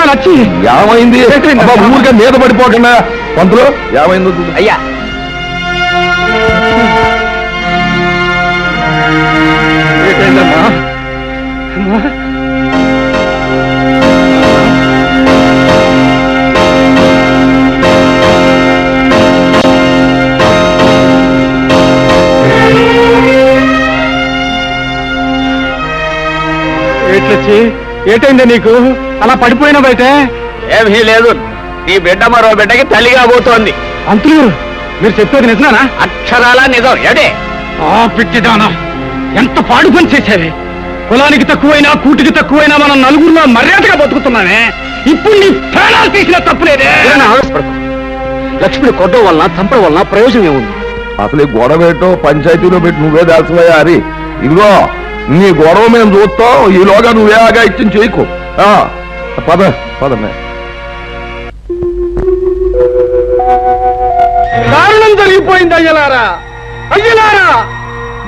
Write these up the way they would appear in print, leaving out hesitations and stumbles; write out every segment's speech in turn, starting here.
లచ్చి ఏమైంది ఊరిగా మీద పడిపోకుండా పంతులు ఏమైందో అయ్యా ఏంటమ్మా ఏట్లొచ్చి ఏటైంది నీకు అలా పడిపోయినా బయట ఏమీ లేదు నీ బిడ్డ మరో బిడ్డకి తల్లిగా పోతోంది. అంతులు మీరు చెప్పేది నిజమేనా? అక్షరాలా నిజం. ఏడే పిచ్చిదానా ఎంత పాడు పని చేసేవి. కులానికి తక్కువైనా కూటికి తక్కువైనా మనం నలుగురిలో మర్యాదగా బతుకుతున్నామే. ఇప్పుడు నీ ప్రాణాలు తీసిన తప్పులేదే. ఆవేశపడకు. లక్ష్మిని కొట్టడం వలన చంపడం వలన ప్రయోజనం ఏముంది? అసలు ఈ గొడవ పెట్టో పంచాయతీలో పెట్టి నువ్వే దాల్చవయ్యా హరి. ఇదిగో నీ గొడవ మేము చూస్తాం, ఈలోగా నువ్వే ఆగా ఇచ్చిన చేయకు. పద పదమే. దారుణం జరిగిపోయింది అయ్యలారా, అయ్యలారా,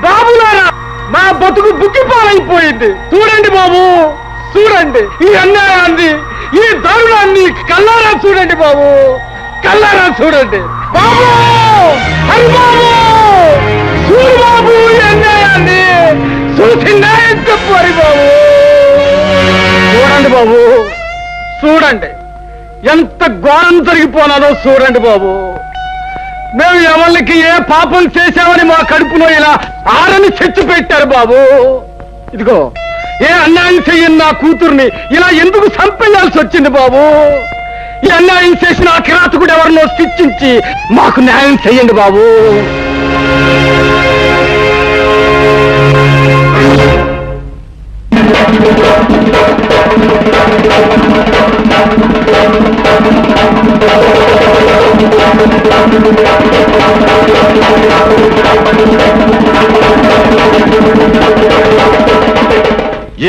బాబులారా, మా బతుకు బుక్కిపాలైపోయింది. చూడండి బాబు, చూడండి ఈ అన్యాయాన్ని, ఈ దారుణాన్ని కల్లారా చూడండి బాబు, కల్లారా చూడండి బాబు. హరి బాబు, చూడు బాబు ఈ అన్యాయాన్ని, చూసి న్యాయం చెప్పు హరి బాబు. చూడండి బాబు, చూడండి ఎంత ఘోరం జరిగిపోనాదో చూడండి బాబు. మేము ఎవరికి ఏ పాపం చేశామని మా కడుపులో ఇలా ఆరని చెచ్చు పెట్టారు బాబు. ఇదిగో ఏ అన్యాయం చెయ్యని నా కూతుర్ని ఇలా ఎందుకు చంపేయాల్సి వచ్చింది బాబు. ఈ అన్యాయం చేసిన ఆ కిరాతకుడు ఎవరినో శిక్షించి మాకు న్యాయం చెయ్యండి బాబు.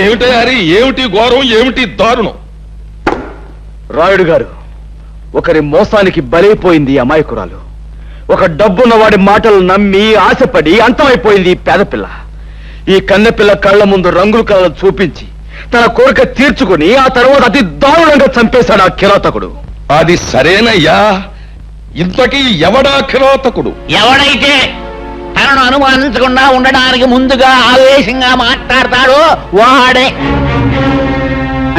ఏమిటి హరి, ఏమిటి ఘోరం, ఏమిటి దారుణం? రాయుడు గారు, ఒకరి మోసానికి బలైపోయింది అమాయకురాలు. ఒక డబ్బున్న వాడి మాటలు నమ్మి ఆశపడి అంతమైపోయింది ఈ పేదపిల్ల. ఈ కన్నెపిల్ల కళ్ళ ముందు రంగుల కళలు చూపించి తన కోరిక తీర్చుకుని ఆ తర్వాత అతి దారుణంగా చంపేశాడు ఆ కిరాతకుడు. అది సరేనయ్యా, ఇంతకీ ఎవడా కిరాతకుడు? ఎవడైతే తనను అనుమానించకుండా ఉండడానికి ముందుగా ఆవేశంగా మాట్లాడతాడో వాడే.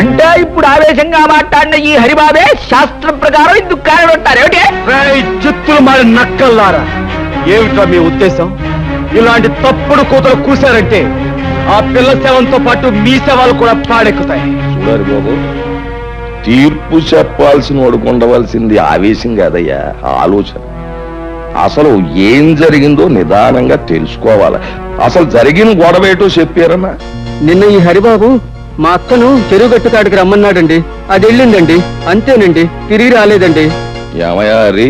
అంటే ఇప్పుడు ఆవేశంగా మాట్లాడిన ఈ హరిబాబే శాస్త్రం ప్రకారం ఇందుకు కారణంటారు. ఏమిటి చిత్తులు మారి నక్కల్లారా, ఏమిటా మీ ఉద్దేశం? ఇలాంటి తప్పుడు కూతలు కూశారంటే ఆ పిల్ల శవంతో పాటు మీ శవాలు కూడా పాడెక్కుతాయి. చూడాలి బాబు, తీర్పు చెప్పాల్సిన వాడుకు ఉండవలసింది ఆవేశం కాదయ్యా, ఆలోచన. అసలు ఏం జరిగిందో నిదానంగా తెలుసుకోవాలి. అసలు జరిగిన గొడవ ఏటో చెప్పారన్నా? నిన్న ఈ హరిబాబు మా అక్కను చెరువుగట్టు కాడికి రమ్మన్నాడండి. అది వెళ్ళిందండి, అంతేనండి, తిరిగి రాలేదండి. ఏమయ్యా హరి,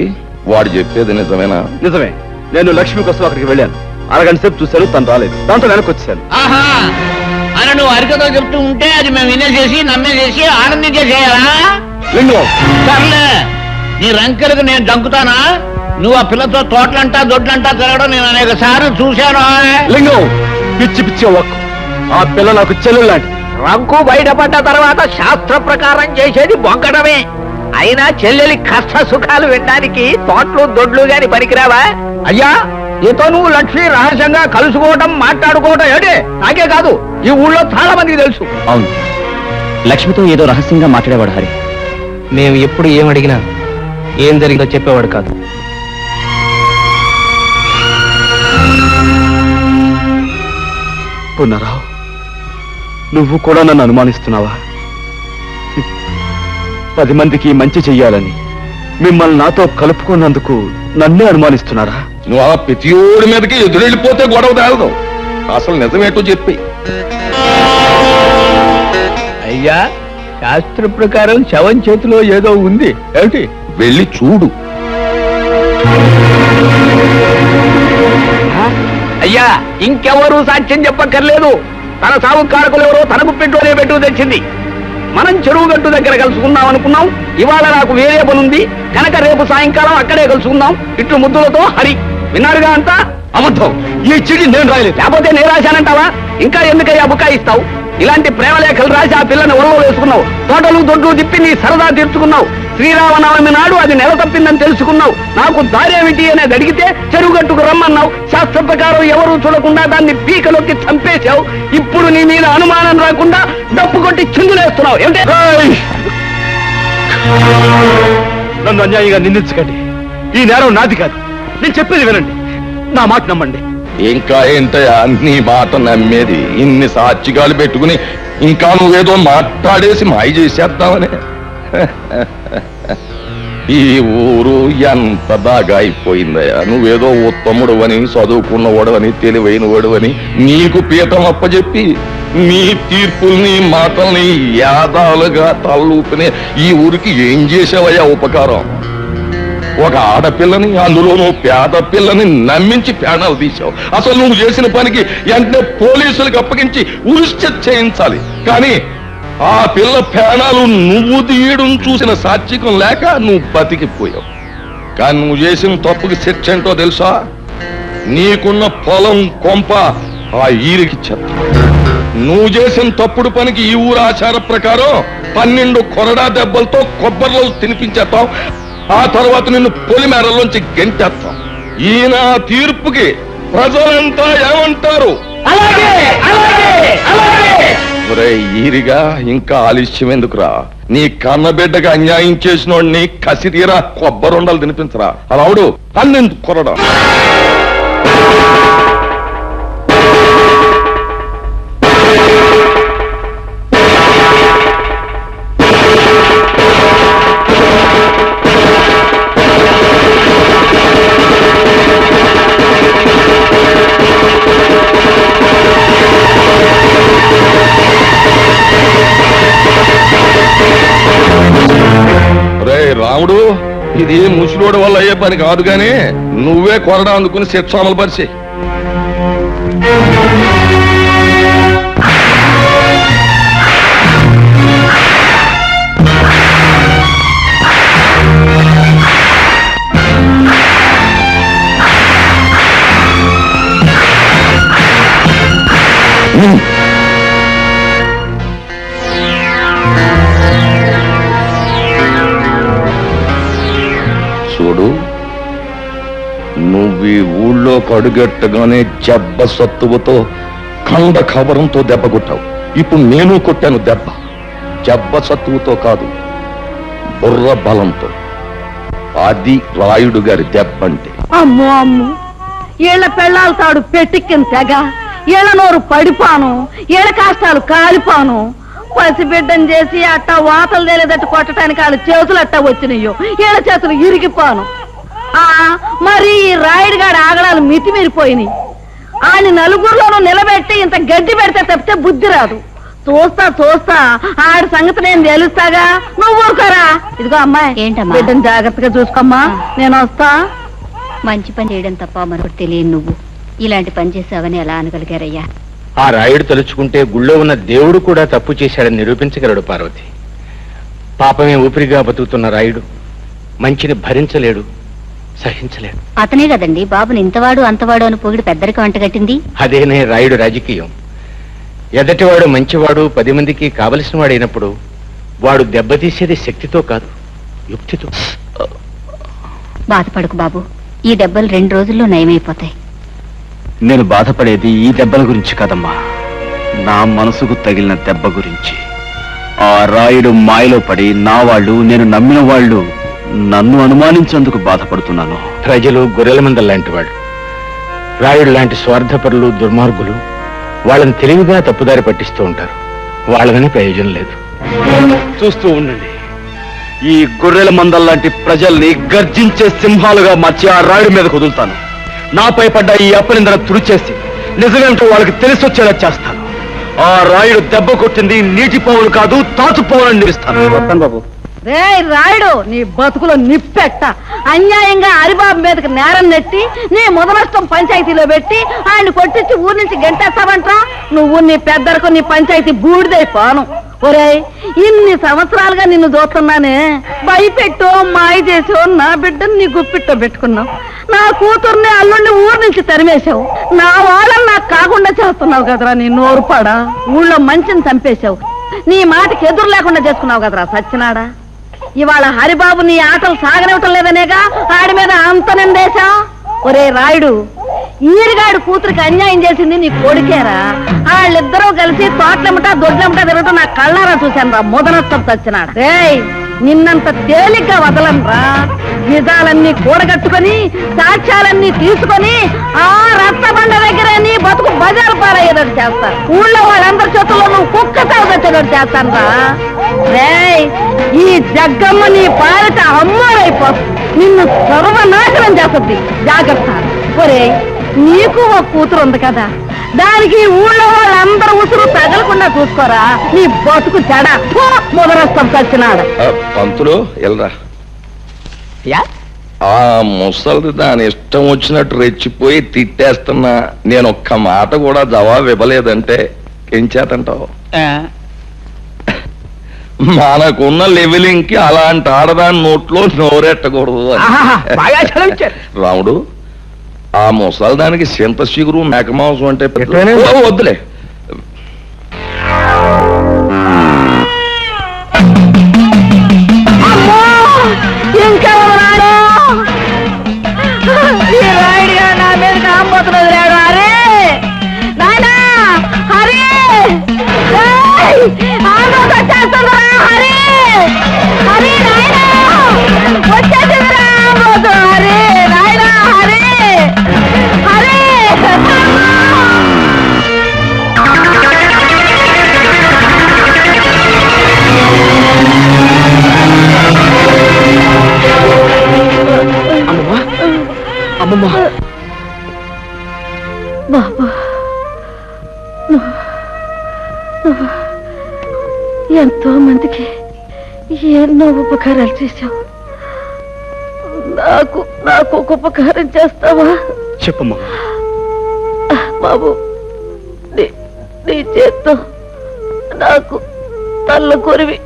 వాడు చెప్పేది నిజమేనా? నిజమే. నేను లక్ష్మి కోసం అక్కడికి వెళ్ళాను. అరగంట సేపు చూశాను, తను రాలేదు. దాంతో వెనక్కి వచ్చాను. అని నువ్వు అరికతో చెప్తూ ఉంటే అది మేము వినేసేసి నమ్మేసేసి ఆనందించేసేయాలా? సర్లే, నీ రంకెలకు నేను దంకుతానా? నువ్వు ఆ పిల్లతో తోటలంటా దొడ్లంటా తిరగడం నేను అనేక సార్లు చూశాను. లింగం, పిచ్చి పిచ్చి ఒక్క ఆ పిల్ల నాకు చెల్లెలు లాంటిది. రంకు బయటపడ్డ తర్వాత శాస్త్ర ప్రకారం చేసేది బొంకడమే. అయినా చెల్లెలి కష్ట సుఖాలు వినడానికి తోటలు దొడ్లు గాని పనికిరావా? అయ్యా, నీతో నువ్వు లక్ష్మి రహస్యంగా కలుసుకోవటం మాట్లాడుకోవటం ఏడే నాకే కాదు, ఈ ఊళ్ళో చాలా మందికి తెలుసు. అవును, లక్ష్మితో ఏదో రహస్యంగా మాట్లాడేవాడు హరి. మేము ఎప్పుడు ఏం అడిగినా ఏం జరిగిందో చెప్పేవాడు కాదు. పునరావు, నువ్వు కూడా నన్ను అనుమానిస్తున్నావా? 10 మందికి మంచి చెయ్యాలని మిమ్మల్ని నాతో కలుపుకున్నందుకు నన్నే అనుమానిస్తున్నారా? నువ్వు ఆ ప్రతియోడి మీదకి ఎదురెళ్ళిపోతే గొడవ తేలదు. అసలు నిజమేటో చెప్పి. అయ్యా, శాస్త్ర ప్రకారం శవం చేతిలో ఏదో ఉంది. ఏమిటి? వెళ్ళి చూడు. అయ్యా, ఇంకెవరూ సాక్ష్యం చెప్పక్కర్లేదు. తన సాగు కారకులు ఎవరో తనకు పెట్టుకునే పెట్టు తెచ్చింది. మనం చెరువు గట్టు దగ్గర కలుసుకుందాం అనుకున్నాం. ఇవాళ నాకు వేరే పనుంది కనుక రేపు సాయంకాలం అక్కడే కలుసుకుందాం. ఇట్లు ముద్దులతో హరి. విన్నారుగా అంతా? అబద్ధం, ఈ చిడి నేను రాయలేదు. లేకపోతే నేను రాశానంటావా? ఇంకా ఎందుకయ్యా బుకాయిస్తావు? ఇలాంటి ప్రేమలేఖలు రాసి ఆ పిల్లని ఒళ్ళో వేసుకున్నావు. తోటలు దొడ్లు తిప్పి నీ సరదా తీర్చుకున్నావు. శ్రీరామనవమి నాడు అది నెల తప్పిందని తెలుసుకున్నావు. నాకు దారేమిటి అనేది అడిగితే చెరువుగట్టుకు రమ్మన్నావు. శాస్త్ర ప్రకారం ఎవరూ చూడకుండా దాన్ని పీకలోకి చంపేశావు. ఇప్పుడు నీ మీద అనుమానం రాకుండా డప్పు కొట్టి చిందులేస్తున్నావు. ఏమిటి? నన్ను అన్యాయంగా నిందించకండి. ఈ నేరం నాది కాదు. నేను చెప్పేది వినండి, నా మాట నమ్మండి. ఇంకా ఏంటయ్యా నీ మాట నమ్మేది? ఇన్ని సాక్షిగాలు పెట్టుకుని ఇంకా నువ్వేదో మాట్లాడేసి మాయ చేసేద్దామని. ఈ ఊరు ఎంత బాగా అయిపోయిందయ్యా. నువ్వేదో ఉత్తముడు అని, చదువుకున్నవాడు అని, తెలివైన వాడు అని నీకు పీఠం అప్పచెప్పి నీ తీర్పుల్ని మాటల్ని యాదాలుగా తలూపిని ఈ ఊరికి ఏం చేసావయ్యా ఉపకారం? ఒక ఆడపిల్లని, అందులోనూ పేద పిల్లని నమ్మించి ప్రాణాలు తీశావు. అసలు నువ్వు చేసిన పనికి వెంటనే పోలీసులకు అప్పగించి ఉరిశ్చ చేయించాలి. కానీ ఆ పిల్ల ప్రాణాలు నువ్వు తీయడం చూసిన సాత్వికం లేక నువ్వు బతికిపోయావు. కానీ నువ్వు చేసిన తప్పుకి శిక్ష ఏంటో తెలుసా? నీకున్న పొలం కొంప ఆ ఈరికి చెత్త. నువ్వు చేసిన తప్పుడు పనికి ఈ ఊరు ఆచార ప్రకారం 12 కొరడా దెబ్బలతో కొబ్బరిలో తినిపించేస్తాం. ఆ తర్వాత నిన్ను పొలిమేరలోంచి గెంటేస్తాం. ఈయన తీర్పుకి ప్రజలంతా ఏమంటారు? ఈరిగా ఇంకా ఆలస్యం ఎందుకురా? నీ కన్నబిడ్డగా అన్యాయం చేసినోడిని కసితీరా కొబ్బరుండలు తినిపించరా. అలావుడు 12 కొరడా. రాముడు, ఇది ముసలోడు వల్ల అయ్యే పని కాదు గాని నువ్వే కొరడా అందుకుని శిక్ష అమలు పరిచి. చూడు, నువ్వు ఈ ఊళ్ళో కడుగట్టగానే జబ్బ సత్తువతో కండ కవరంతో దెబ్బ కొట్టావు. ఇప్పుడు నేను కొట్టాను దెబ్బ. జబ్బ సత్తువతో కాదు, బుర్ర బలంతో. అది రాయుడు గారి దెబ్బ అంటే. అమ్మో అమ్ము, ఏళ్ల పెళ్ళాలు తాడు పెట్టిక్కిన తెగ, ఏళ్ల నోరు పడిపాను, ఏళ్ల కాష్టాలు కాలిపాను. పసిబిడ్డను చేసి అట్టా వాతలు తేలేదట్టు కొట్టడానికి వాళ్ళ చేతులు అట్టా వచ్చినాయో, ఏళ్ల చేతులు ఇరిగిపోను. మరి ఈ రాయుడుగాడి ఆగడాలు మితిమీరిపోయినాయి. ఆయన నలుగురిలోనూ నిలబెట్టి ఇంత గడ్డి పెడితే తప్పితే బుద్ధి రాదు. చూస్తా చూస్తా ఆడి సంగతి నేను తెలుస్తాగా. నువ్వు ఊరుకోరా. ఇదిగో అమ్మాయి, ఏంటమ్మా? బిడ్డను జాగ్రత్తగా చూసుకోమ్మా. నేను వస్తా. మంచి పని చేయడం తప్ప మరొకటి తెలియదు. నువ్వు ఇలాంటి పని చేసావని ఎలా అనగలిగారయ్యా? ఆ రాయుడు తలుచుకుంటే గుళ్ళో ఉన్న దేవుడు కూడా తప్పు చేశాడని నిరూపించగలడు పార్వతి. పాపమే ఊపిరిగా బతుకుతున్న రాయుడు మంచిని భరించలేడు, సహించలేడు. అతనే కదండి బాబుని ఇంతవాడు అంతవాడు అని పొగిడి పెద్దరికి వంటగట్టింది. అదేనే రాయుడు రాజకీయం. ఎదటివాడు మంచివాడు, 10 మందికి కావలసిన వాడైనప్పుడు వాడు దెబ్బతీసేది శక్తితో కాదు, యుక్తితో. బాధపడకు బాబు, ఈ దెబ్బలు 2 రోజుల్లో నయమైపోతాయి. నేను బాధపడేది ఈ దెబ్బల గురించి కాదమ్మా, నా మనసుకు తగిలిన దెబ్బ గురించి. ఆ రాయుడు మాయలో పడి నా వాళ్ళు, నేను నమ్మిన వాళ్ళు నన్ను అనుమానించేందుకు బాధపడుతున్నాను. ప్రజలు గొర్రెల మందల లాంటి వాళ్ళు. రాయుడు లాంటి స్వార్థపరులు, దుర్మార్గులు వాళ్ళని తెలివిగా తప్పుదారి పట్టిస్తూ ఉంటారు. వాళ్ళని ప్రయోజనం లేదు. చూస్తూ ఉండండి, ఈ గొర్రెల మందల్లాంటి ప్రజల్ని గర్జించే సింహాలుగా మార్చి ఆ రాయుడి మీద కుదులుతాను. నాపై పడ్డ ఈ అపనిందన తుడిచేసి నిజమేంటో వాళ్ళకి తెలిసొచ్చేలా చేస్తాను. ఆ రాయుడు దెబ్బ కొట్టింది నీటి పావులు కాదు, తాచు పావులని నిలుస్తాను. వస్తాను బాబు. రే రాయుడు, నీ బతుకులో నిప్పెట్ట. అన్యాయంగా హరిబాబు మీదకి నేరం నెట్టి నీ ముదనష్టం పంచాయతీలో పెట్టి ఆయన కొట్టించి ఊరి నుంచి గంటేస్తావంటా. నువ్వు నీ పెద్దలకు నీ పంచాయతీ బూడిదైపోను. ఒరేయ్, ఇన్ని సంవత్సరాలుగా నిన్ను చూస్తున్నానే, భయపెట్టో మాయ చేసో నా బిడ్డను నీ గుప్పిట్టో పెట్టుకున్నావు. నా కూతుర్ని అల్లుడిని ఊరు నుంచి తరిమేశావు. నా వాళ్ళని నాకు కాకుండా చేస్తున్నావు కదరా నీ నోరు పడా. ఊళ్ళో మంచిని చంపేశావు. నీ మాటకి ఎదురు లేకుండా చేసుకున్నావు కదరా సచ్చినాడా. ఇవాళ హరిబాబు నీ ఆటలు సాగనివ్వటం లేదనేగా ఆడి మీద అంత నిందేశా. ఒరే రాయుడు, ఈరిగాడు కూతురికి అన్యాయం చేసింది నీ కొడుకేరా. వాళ్ళిద్దరూ కలిసి తోటలెమ్మటా దొడ్లెమ్మటా తిరగటం నా కళ్ళారా చూశాను రా మొదనష్టం చచ్చినాడు. రేయ్, నిన్నంత తేలిగ్గా వదలనరా. నిజాలన్నీ కూడగట్టుకొని సాక్ష్యాలన్నీ తీసుకొని ఆ రత్నబండ దగ్గర నీ బతుకు బజారు పారయ్యేటట్టు చేస్తాను. ఊళ్ళో వాళ్ళందరి చేతుల్లో నువ్వు కుక్క సాగొచ్చేటట్టు చేస్తాను రా. రేయ్, ఈ జగ్గమ్మ నీ పాలిట అమ్మారైపోతుంది. నిన్ను సర్వనాశనం చేస్తుంది. జాగ్రత్త. ఒరే, నీకు ఒక కూతురు ఉంది కదా, దానికి ఊళ్ళో వాళ్ళందరూ ఉసురు తగలకుండా చూసుకోరా. నీ బతుకు చెడ మొదలొస్తాం చచ్చినాడు. పంతులు ఎల్రా. ఆ ముసలిది దాని ఇష్టం వచ్చినట్టు రెచ్చిపోయి తిట్టేస్తున్నా. నేను ఒక్క మాట కూడా జవాబు ఇవ్వలేదంటే ఏం చేతంటావు? మనకున్న లెవెలింగ్ కి అలాంటి ఆడదాని నోట్లో నోరెట్టకూడదు. రాముడు, ఆ ముసలిదానికి చింత చిగురు మేకమాంసం అంటే వద్దులే. ఇంకెవరాడు ఈ రాయుడిగా నా మీద కాంపోతున్నది లేడు. అరే నాయనా, హరి వచ్చేస్తుందిరా. హరి హరి నాయనా, వచ్చేసిందిరా ఆంబోతు. హరి నాయనా, హరి హరి. అమ్మమ్మ, బాబా, నువ్వు ఎంతో మందికి ఎన్నో ఉపకారాలు చేశావు. నాకు ఒక ఉపకారం చేస్తావా? చెప్పమ్మా. బాబు, నీ చేత్తో నాకు తల్ల కొరివి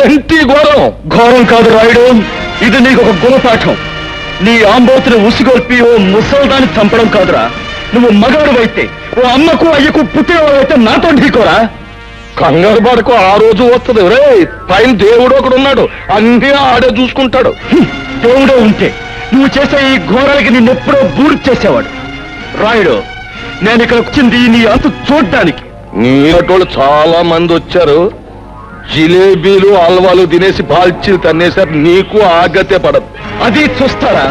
ఏంటి ఘోరం? ఘోరం కాదు రాయుడు, ఇది నీకు ఒక గుణపాఠం. నీ ఆంబోతుని ఉసిగొల్పి ఓ ముసల్దాన్ని చంపడం కాదురా. నువ్వు మగవాడివైతే, ఓ అమ్మకు అయ్యకు పుట్టినవాడైతే నాతో ఢీకోరా. కంగారు పడకు, ఆ రోజు వస్తుంది. రే, పైన దేవుడు ఒకడు ఉన్నాడు, అన్నీ ఆడే చూసుకుంటాడు. దేవుడే ఉంటే నువ్వు చేసే ఈ ఘోరాలకి నిన్నెప్పుడో బూడి చేసేవాడు. రాయుడు, నేను ఇక్కడ వచ్చింది నీ అంతు చూడ్డానికి. నీ అటోళ్ళు చాలా మంది వచ్చారు. జిలేబీలు హల్వాలు తినేసి బాల్చీలు తన్నేశారు. నీకు ఆగతే పడదు. అది చూస్తారా?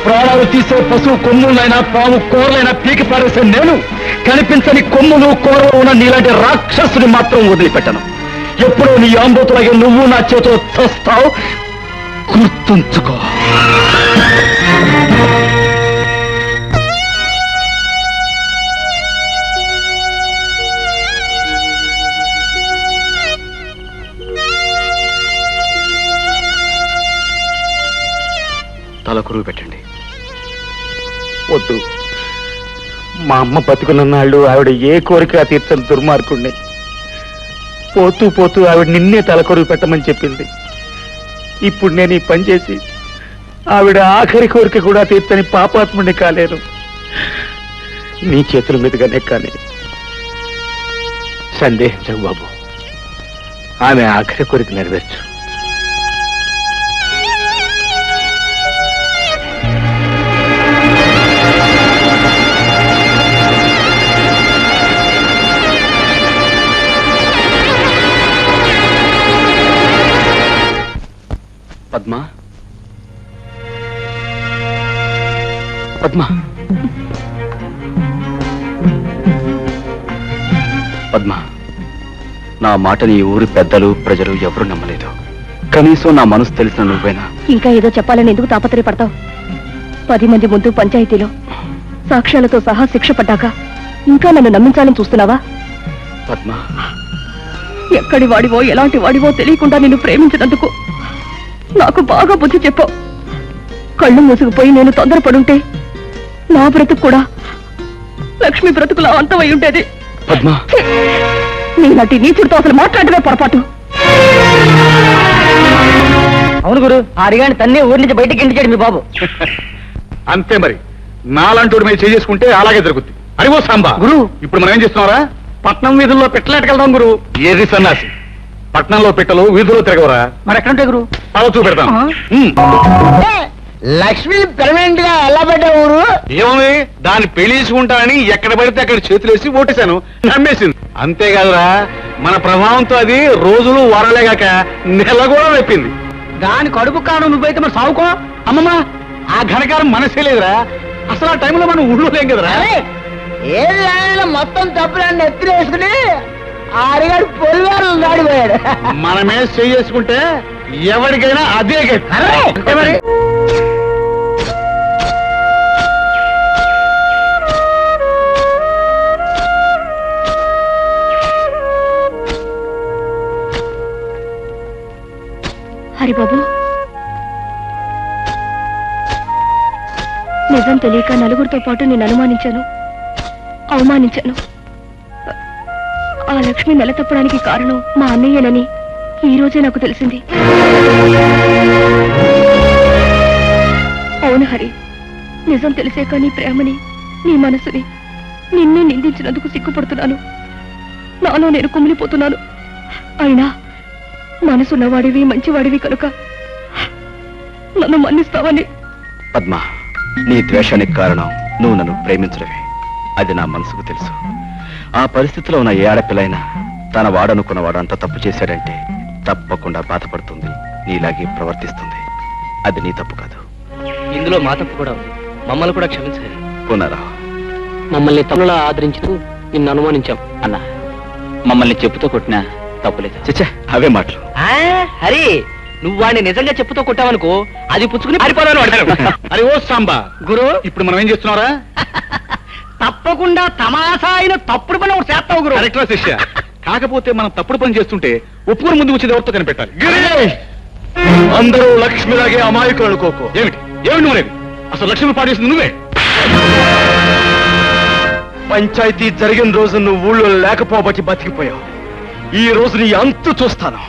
ప్రాణాలు తీసే పశువు కొమ్ములైనా పాము కూరలైనా పీకి పారేసే నేను కనిపించని కొమ్ములు కూరలు ఉన్న నీలాంటి రాక్షసుని మాత్రం వదిలిపెట్టను. ఎప్పుడో నీ ఆంబోతులాగే నువ్వు నా చేతిలో చస్తావు, గుర్తుంచుకో. తల కురువు పెట్టండి. వద్దు, మా అమ్మ బతుకున్న నాళ్ళు ఆవిడ ఏ కోరిక తీర్చని దుర్మార్గుణ్ణి. పోతూ పోతూ ఆవిడ నిన్నే తలకొరువు పెట్టమని చెప్పింది. ఇప్పుడు నేను ఈ పని చేసి ఆవిడ ఆఖరి కోరిక కూడా తీర్చని పాపాత్ముడిని కాలేను. నీ చేతుల మీదుగానే కానీ సందేహించకు బాబు, ఆమె ఆఖరి కోరిక నెరవేర్చు. పద్మ, పద్మ, పద్మ, నా మాటని ఈ ఊరి పెద్దలు ప్రజలు ఎవరు నమ్మలేదు. కనీసం నా మనసు తెలిసిన నువ్వేనా? ఇంకా ఏదో చెప్పాలని ఎందుకు తాపత్రయపడతావు? 10 మంది ముందు పంచాయతీలో సాక్ష్యాలతో సహా శిక్ష పడ్డాక ఇంకా నన్ను నమ్మించాలని చూస్తున్నావా? పద్మ, ఎక్కడి వాడివో ఎలాంటి వాడివో తెలియకుండా నిన్ను ప్రేమించినందుకు నాకు బాగా బుద్ధి చెప్పావు. కళ్ళు మూసుకుపోయి నేను తొందరపడుంటే నా బ్రతుకు కూడా లక్ష్మి బ్రతుకులా అంతమై ఉండేది. పద్మ, నీలాంటి నీచుడితో అసలు మాట్లాడమే పొరపాటు. అవును గురు, ఆరిగాని తన్నే ఊరి నుంచి బయటికి ఇంటిచాడు మీ బాబు. అంతే మరి. నాలంటోడి మీద చేసుకుంటే అలాగే జరుగుద్ది. అరివో సాంబా గురు, ఇప్పుడు మనం ఏం చేస్తున్నారా? పట్నం వీధుల్లో పెట్టలేటకెళ్దాం గురు. ఏది సన్నాసి, పట్నంలో పెట్టలు వీధుల్లో తిరగవరా? మరి ఎక్కడుంటే గురు? అలా చూపెడతాం. లక్ష్మి పెర్మనెంట్ గా ఎలా పెట్టా ఊరు? ఏముంది, దాన్ని పెళ్లి చేసుకుంటానని ఎక్కడ పడితే అక్కడ చేతులేసి ఓటేశాను, నమ్మేసింది. అంతేకాదురా, మన ప్రభావంతో అది రోజులు వారలేగాక నెల కూడా వెప్పింది. దాని కడుపు కాను నువ్వైతే మరి సావుకో. అమ్మమ్మ, ఆ ఘనకారం మనసే లేదురా. అసలు ఆ టైంలో మనం ఊళ్ళో లేం కదరా. ఏది మొత్తం తప్పులన్నీ ఎత్తున వేసుకుని ఆరిగాడు పొలివారు దాడిపోయాడు. మనమే చేసుకుంటే ఎవరికైనా అదే గతి. అంతే మరి. హరిబాబు, నిజం తెలియక నలుగురితో పాటు నేను అనుమానించాను, అవమానించాను. ఆ లక్ష్మి నెల తప్పడానికి కారణం మా అన్నయ్యనని ఈ రోజే నాకు తెలిసింది. అవును హరి, నిజం తెలిసాక నీ ప్రేమని, నీ మనసుని, నిన్నే నిందించినందుకు సిగ్గుపడుతున్నాను. నాలో నేను కుమిలిపోతున్నాను. అయినా మనసున్నవాడివి, మంచివాడివి కనుక నన్ను మన్నిస్తావని. పద్మ, నీ ద్వేషానికి కారణం నువ్వు నన్ను ప్రేమించడమే. అది నా మనసుకు తెలుసు. ఆ పరిస్థితిలో ఉన్న ఏ ఆడపిల్లైనా తన వాడనుకున్నవాడు అంత తప్పు చేశాడంటే తప్పకుండా బాధపడుతుంది, నీలాగే ప్రవర్తిస్తుంది. అది నీ తప్పు కాదు. ఇందులో మా తప్పు కూడా ఉంది. మమ్మల్ని కూడా క్షమించాలి. పునరా, మమ్మల్ని తమ్ములా ఆదరించుతూ నిన్ను అనుమానించాం అన్న. మమ్మల్ని చెప్పుతో కొట్టినా తప్పులేదు. చచ్చా, అవే మాటలు. హరి, నువ్వు వాడిని నిజంగా చెప్పుతో కొట్టావనుకో, అది పుచ్చుకుని పారిపోదాను అడగాను. అరే ఓ సాంబా గురు, ఇప్పుడు మనం ఏం చేస్తున్నారా? తప్పకుండా తమాషా అయిన తప్పుడు పని ఒకటి చేస్తావు గురు. కరెక్ట్రా శిష్య. కాకపోతే మనం తప్పుడు పని చేస్తుంటే ఒప్పుకుని ముందు వచ్చేది ఎవరితో కనిపెట్టాలి. అందరూ లక్ష్మిలాగే అమాయకులు అనుకోకు. ఏమిటి ఏమిటి నువ్వు? అసలు లక్ష్మి పాడేసింది నువ్వే. పంచాయతీ జరిగిన రోజు నువ్వు ఊళ్ళో లేకపోబట్టి బతికిపోయావు. ఈ రోజు నీ అంతు చూస్తాను.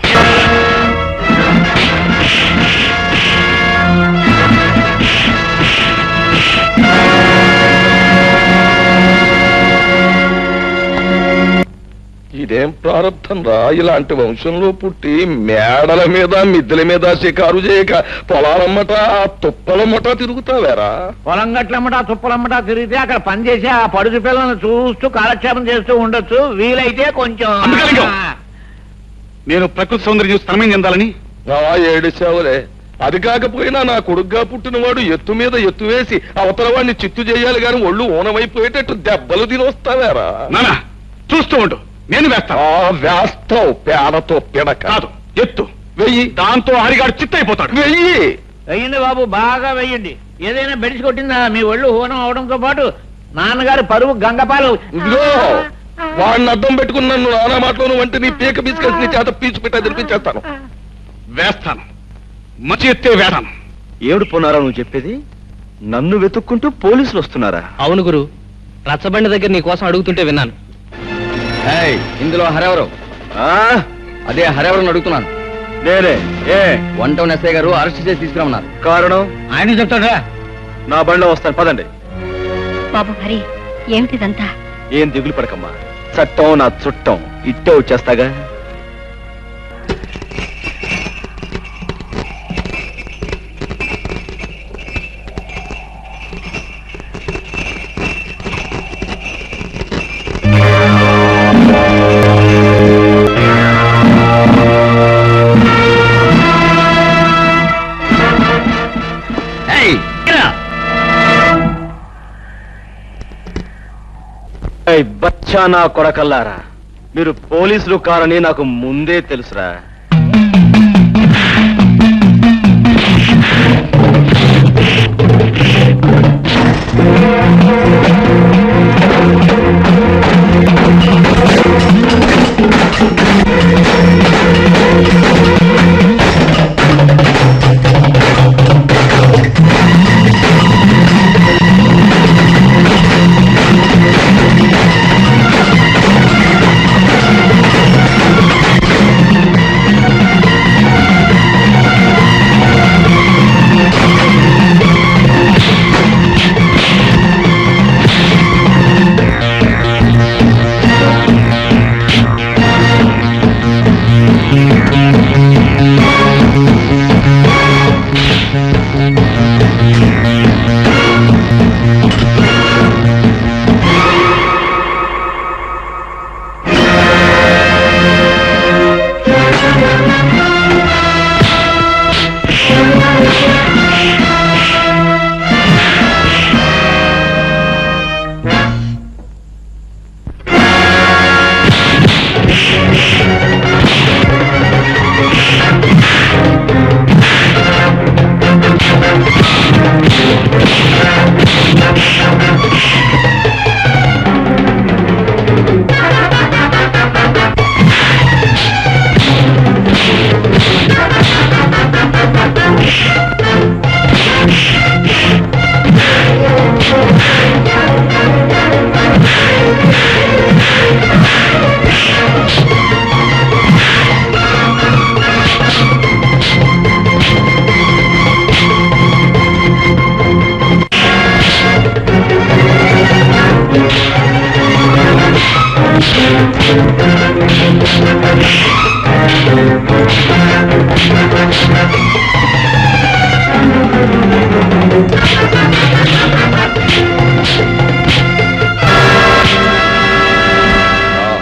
ఇదేం ప్రారంభం రా, ఇలాంటి వంశంలో పుట్టి మేడల మీద మిద్దెల మీద షికారు చేయక పొలాలమ్మట తుప్పలమ్మట తిరుగుతావేరా? పొలం గట్లమ్మట తుప్పలమ్మట తిరిగితే అక్కడ పని చేసి ఆ పడుచు పిల్లలను చూస్తూ కాలక్షేపం చేస్తూ ఉండొచ్చు. వీలైతే కొంచెం నేను ప్రకృతి సౌందర్యం చూసి తనమేం చెందాలని. ఏడిచావులే, అది కాకపోయినా నా కొడుగ్గా పుట్టినవాడు ఎత్తు మీద ఎత్తు వేసి అవతల వాడిని చిత్తు చేయాలి గాని ఒళ్ళు ఊనమైపోయేటట్టు దెబ్బలు తినొస్తావేరా. నానా చూస్తూ ఉండు, నేను వేస్తాను. వేస్తావు పేడతో పిడక. కాదు, ఎత్తు వెయ్యి. దాంతో హరిగాడు చిత్తైపోతాడు. వెయ్యి. వెయ్యండి బాబు, బాగా వెయ్యండి. ఏదైనా బెడిసి కొట్టిందా మీ ఒళ్ళు హోనం అవడంతో పాటు నాన్నగారి పరువు గంగపాలు. ఇదిగో వాడిని అడ్డం పెట్టుకుని నన్ను నానా మాటలోను వంటి నీ పీక బిస్కెట్ నీ చేత పీచు పెట్టా తినిపించేస్తాను. వేస్తాను, మంచి ఎత్తే వేస్తాను. ఏడు పోనారా నువ్వు చెప్పేది? నన్ను వెతుక్కుంటూ పోలీసులు వస్తున్నారా? అవును గురు, రచ్చబండి దగ్గర నీ కోసం అడుగుతుంటే విన్నాను. ఇందులో హరెవరు? అదే హరెవరని అడుగుతున్నాను. నేనే. ఏ 1 టౌన్ ఎస్ఐ గారు అరెస్ట్ చేసి తీసుకురమ్మన్నారు. కారణం? ఆయన చెప్తాడా? నా బండిలో వస్తాను, పదండి. బాబు హరి, ఏమిటిదంతా? ఏం దిగులు పడకమ్మా, చట్టం నా చుట్టం, ఇట్టే వచ్చేస్తాగా. బచ్చా నా కొడకల్లారా, మీరు పోలీసులు కారని నాకు ముందే తెలుసురా.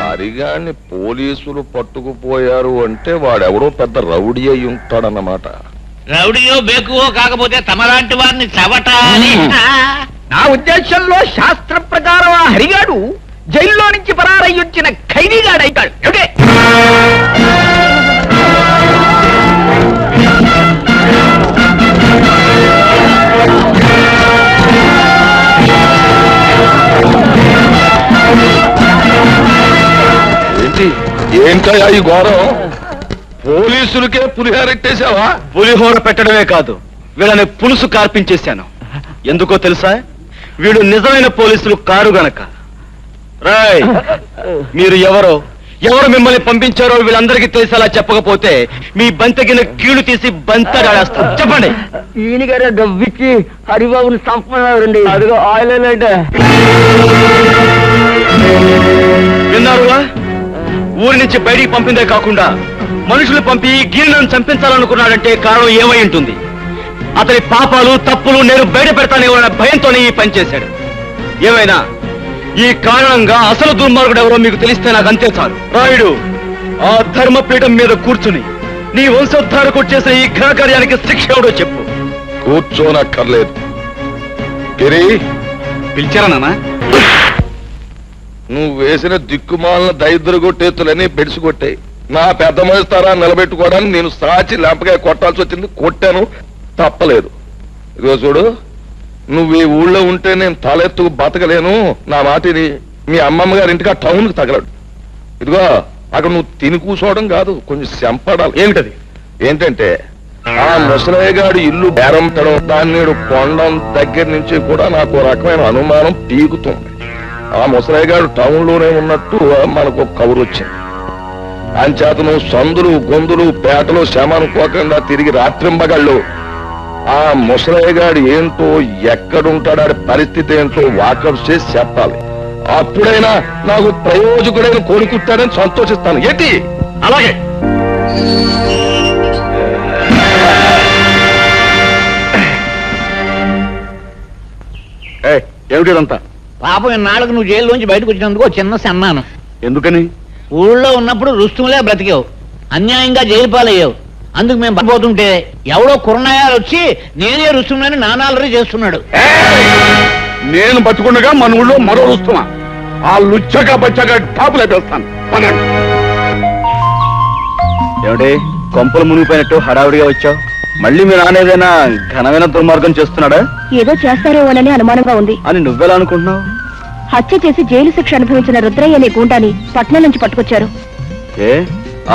హరిగాన్ని పోలీసులు పట్టుకుపోయారు అంటే వాడెవడో పెద్ద రౌడీ అయి ఉంటాడన్నమాట. రౌడీయో బేకువో కాకపోతే తమలాంటి వారిని చవటాలి. నా ఉద్దేశంలో శాస్త్ర ప్రకారం ఆ హరిగాడు జైల్లో నుంచి పరారయ్యొచ్చిన ఖైదీగాడైతాడు. ఏమిటి? ఏంటయ్యా ఈ ఘోరం? పోలీసులకే పులిహారెట్టేశావా? పులిహోర పెట్టడమే కాదు, వీళ్ళని పులుసు కార్పించేశాను. ఎందుకో తెలుసా? వీళ్ళు నిజమైన పోలీసులు కారు గనక. రాయ్, మీరు ఎవరు మిమ్మల్ని పంపించారో వీళ్ళందరికీ తెలిసేలా చెప్పకపోతే మీ బంతగిన కీళ్లు తీసి బంతడాడేస్తాను. చెప్పండి. ఈయన గారు డబ్బిచ్చి హరిబాబుని సంపన్నారండి. అదిగో ఆయిల్ అంటే విన్నారుగా? ఊరి నుంచి బయటికి పంపిందే కాకుండా మనుషులు పంపి గిరినను చంపించాలనుకున్నాడంటే కారణం ఏమై ఉంటుంది? అతని పాపాలు తప్పులు నేను బయట పెడతానేమన్న భయంతోనే ఈ పని చేశాడు. ఏమైనా ఈ కారణంగా అసలు దుర్మార్గుడు ఎవరో మీకు తెలిస్తే నాకు అంతే చాలు. రాయుడు ఆ ధర్మపీఠం మీద కూర్చుని నీ వంశోద్ధారకు చేసిన ఈ ఘనకార్యానికి శిక్ష ఎవడో చెప్పు. కూర్చోనక్కర్లేదు. గిరి, పిలిచారా నాన్న? నువ్వు వేసిన దిక్కుమాలిన దైద్ర కొట్టేతులని బెడిసికొట్టాయి. నా పెద్ద మనిస్తారా నిలబెట్టుకోవడానికి నేను సాచి లెంపగా కొట్టాల్సి వచ్చింది. కొట్టాను, తప్పలేదు. ఇదిగో చూడు, నువ్వు ఈ ఊళ్ళో ఉంటే నేను తలెత్తుకు బతకలేను. నా మాటిని మీ అమ్మమ్మ గారి ఇంటికి ఆ టౌన్కి తగలడు. ఇదిగో అక్కడ నువ్వు తిని కూర్చోవడం కాదు, కొంచెం శంపడాలి. ఏమిటది? ఏంటంటే ఆ ముసలయ్య గారి ఇల్లు బేరం పెట్టడం, దాన్ని కొండం దగ్గర నుంచి కూడా నాకు ఒక రకమైన అనుమానం పీకుతుంది. ఆ ముసలయ్య గారు టౌన్ లోనే ఉన్నట్టు మనకు ఒక కబురు వచ్చింది. అంచేత నువ్వు సందులు గొంతులు పేటలు శ్రమ అనుకోకుండా తిరిగి రాత్రింబగళ్ళు ఆ ముసలయ్య గారు ఏంటో, ఎక్కడుంటాడు, ఆడి పరిస్థితి ఏంటో వాకప్ చేసి చెప్పాలి. అప్పుడైనా నాకు ప్రయోజకుడైన కోరుకుంటాడని సంతోషిస్తాను. ఏంటి? అలాగే. ఏమిటి ఇదంతా? పాపం ఇన్నాళ్ళకు నువ్వు జైల్లోంచి బయటకు వచ్చినందుకు ఓ చిన్న సన్మానం. ఎందుకని? ఊళ్ళో ఉన్నప్పుడు రుస్తుములే బ్రతికావు, అన్యాయంగా జైలు పాలయ్యావు. అందుకు మేము పడిపోతుంటే ఎవడో కుర్రనాయాలు వచ్చి నేనే రుస్తుమని నానాలరీ చేస్తున్నాడు. నేను బతుకుండగా మన ఊళ్ళో మరో రుస్తుమా? ఆ లుచ్చగా బచ్చగా టాపులు అయిపోతాను. ఏమిటి కొంపలు మునిగిపోయినట్టు హడావుడిగా వచ్చావు? మళ్ళీ మీ నాన్న ఏదైనా ఘనమైన దుర్మార్గం చేస్తున్నాడా? ఏదో చేస్తారేమోనని అనుమానంగా ఉంది అని నువ్వెలా అనుకుంటున్నావు? హత్య చేసి జైలు శిక్ష అనుభవించిన రుద్రయ్య అనే గూండాని పట్నం నుంచి పట్టుకొచ్చారు. ఏ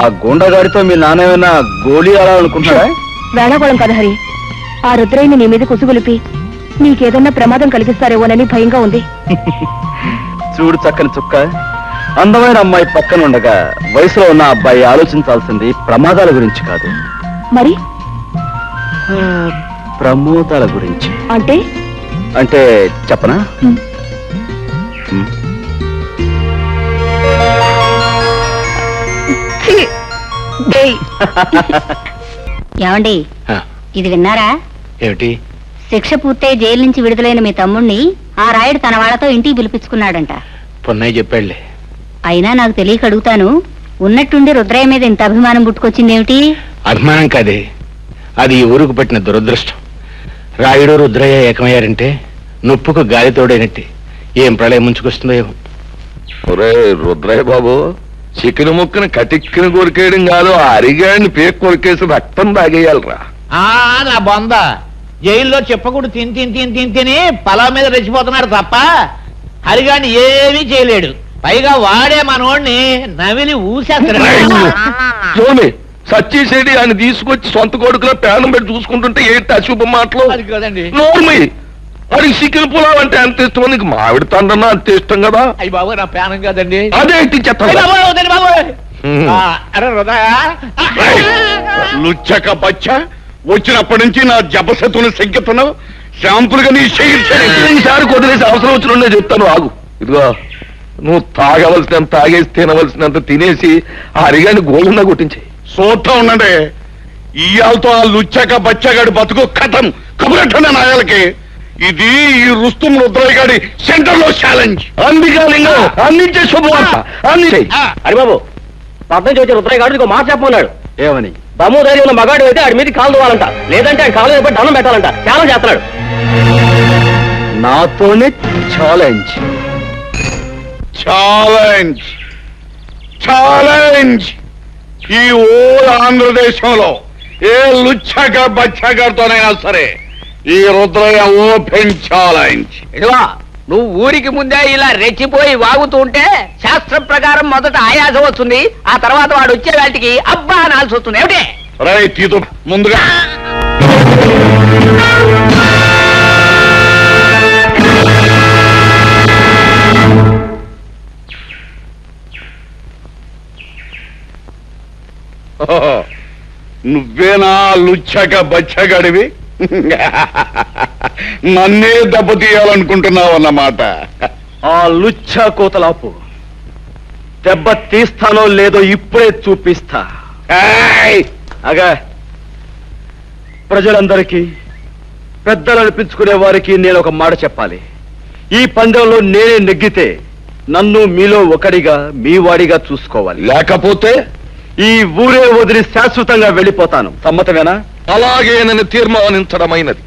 ఆ గూండాగాడితో మీ నాన్న ఏమైనా గోళీ ఆడాలనుకుంటున్నాడా? వేళాకోళం కదా హరి. ఆ రుద్రయ్యని నీ మీద కుసుగులిపి నీకేదన్నా ప్రమాదం కలిగిస్తారేమోనని భయంగా ఉంది. చూడు చక్కని చుక్క, అందమైన అమ్మాయి పక్కన ఉండగా వయసులో ఉన్న అబ్బాయి ఆలోచించాల్సింది ప్రమాదాల గురించి కాదు, మరి ప్రమోదాల గురించి. అంటే అంటే చెప్పనా? ఏమండి, ఇది విన్నారా? ఏమిటి? శిక్ష పూర్తయి జైలు నుంచి విడుదలైన మీ తమ్ముణ్ణి ఆ రాయుడు తన వాళ్ళతో ఇంటికి పిలిపించుకున్నాడంట. పొన్నయ్య చెప్పాడులే. అయినా నాకు తెలియక అడుగుతాను, ఉన్నట్టుండి రుద్రయ్య మీద ఇంత అభిమానం పుట్టుకొచ్చిందేమిటి? అభిమానం కాదే, అది ఈ ఊరుకు పట్టిన దురదృష్టం. రాయుడు రుద్రయ్య ఏకమయ్యారంటే నొప్పుకు గాలి తోడైనట్టే. ఏం ప్రళయం ముంచుకొస్తుందో ఏమో. ఒరే రుద్రయ్య బాబు, చికెన్ ముక్కని కటిక్కిని కొరికేయడం కాదు, ఆ అరిగాడిని పేక్ కొరికేసి రక్తం తాగేయాలరా. నా బొంద జైల్లో చెప్పకూడదు తిని తిని తిని తిని తిని పొలం మీద రెచ్చిపోతున్నాడు తప్ప హరిగాని ఏమీ చేయలేడు. పైగా వాడే మనోడిని నవిలి ఊసేస్తాడు. సచ్చేసేది ఆయన తీసుకొచ్చి సొంత కొడుకులో ప్రాణం పెట్టి చూసుకుంటుంటే ఏంటి అశుభ మాటలు? అది కదండి. నోర్మి, అది చికెన్ పులావ్ అంటే అంత ఇష్టం, నీకు మామిడి తండ్రన్నా అంత ఇష్టం కదా. అయ్యి బాబు నా ప్రాణం కదండి. అదేంటి చెత్త లుచ్చక బచ్చ, వచ్చినప్పటి నుంచి నా జపశతుని సంకెత్తను శాంపుల్గా నీ ఈసారి కొద్దిలేసి అవసరం వచ్చిన చెప్తాను, ఆగు. ఇదిగో నువ్వు తాగవలసినంత తాగేసి తినవలసినంత తినేసి ఆ అరిగాడిని గోళ్ళున్నా కొట్టించి చూస్తా ఉండండి. ఇయాలతో ఆ లుచ్చక బచ్చగాడి బతుకు కథం కబురట్టండి నాయాలకి. ఇది ఈ రుస్తుం రుద్రయ్య గారి సెంటర్ లో ఛాలెంజ్. అందించే శుభవార్త అందించే. హరిబాబు, పట్నం చూసి రుద్రయ్య గారు ఇంకో మాట చెప్పమన్నాడు. ఏమని? దమ్ము ధైర్యం ఉన్న మగాడు అయితే ఆడి మీద కాలు దువ్వాలంట, లేదంటే ఆయన కాలు మీద దండం పెట్టాలంట. ఛాలెంజ్ చేస్తున్నాడు. నాతోనే ఛాలెంజ్. Challenge challenge. ఈ ఓల్ ఆంధ్రదేశంలో ఏ లుచ్చక బచ్చగారితోనైనా సరే ఈ రుద్రయ్య ఓపెన్ ఛాలెంజ్. ఇదిగో నువ్వు ఊరికి ముందే ఇలా రెచ్చిపోయి వాగుతూ ఉంటే శాస్త్రం ప్రకారం మొదట ఆయాసం వస్తుంది, ఆ తర్వాత వాడు వచ్చే వాటికి అబ్బా అనాల్సి వస్తుంది. ఏమిటి? రైట్, ఇది ముందుగా నువ్వేనా లుచ్చక బచ్చగడివి? నన్నే దెబ్బతీయాలనుకుంటున్నావు అన్నమాట. ఆ లుచ్చ కోతలాపు దెబ్బ తీస్తానో లేదో ఇప్పుడే చూపిస్తా. అగా ప్రజలందరికీ, పెద్దలు అనిపించుకునే వారికి నేను ఒక మాట చెప్పాలి. ఈ పందెంలో నేనే నెగ్గితే నన్ను మీలో ఒకడిగా, మీ వాడిగా చూసుకోవాలి. లేకపోతే ఈ ఊరే వదిలి శాశ్వతంగా వెళ్ళిపోతాను. సమ్మతమేనా? అలాగే నన్ను తీర్మానించడమైనది.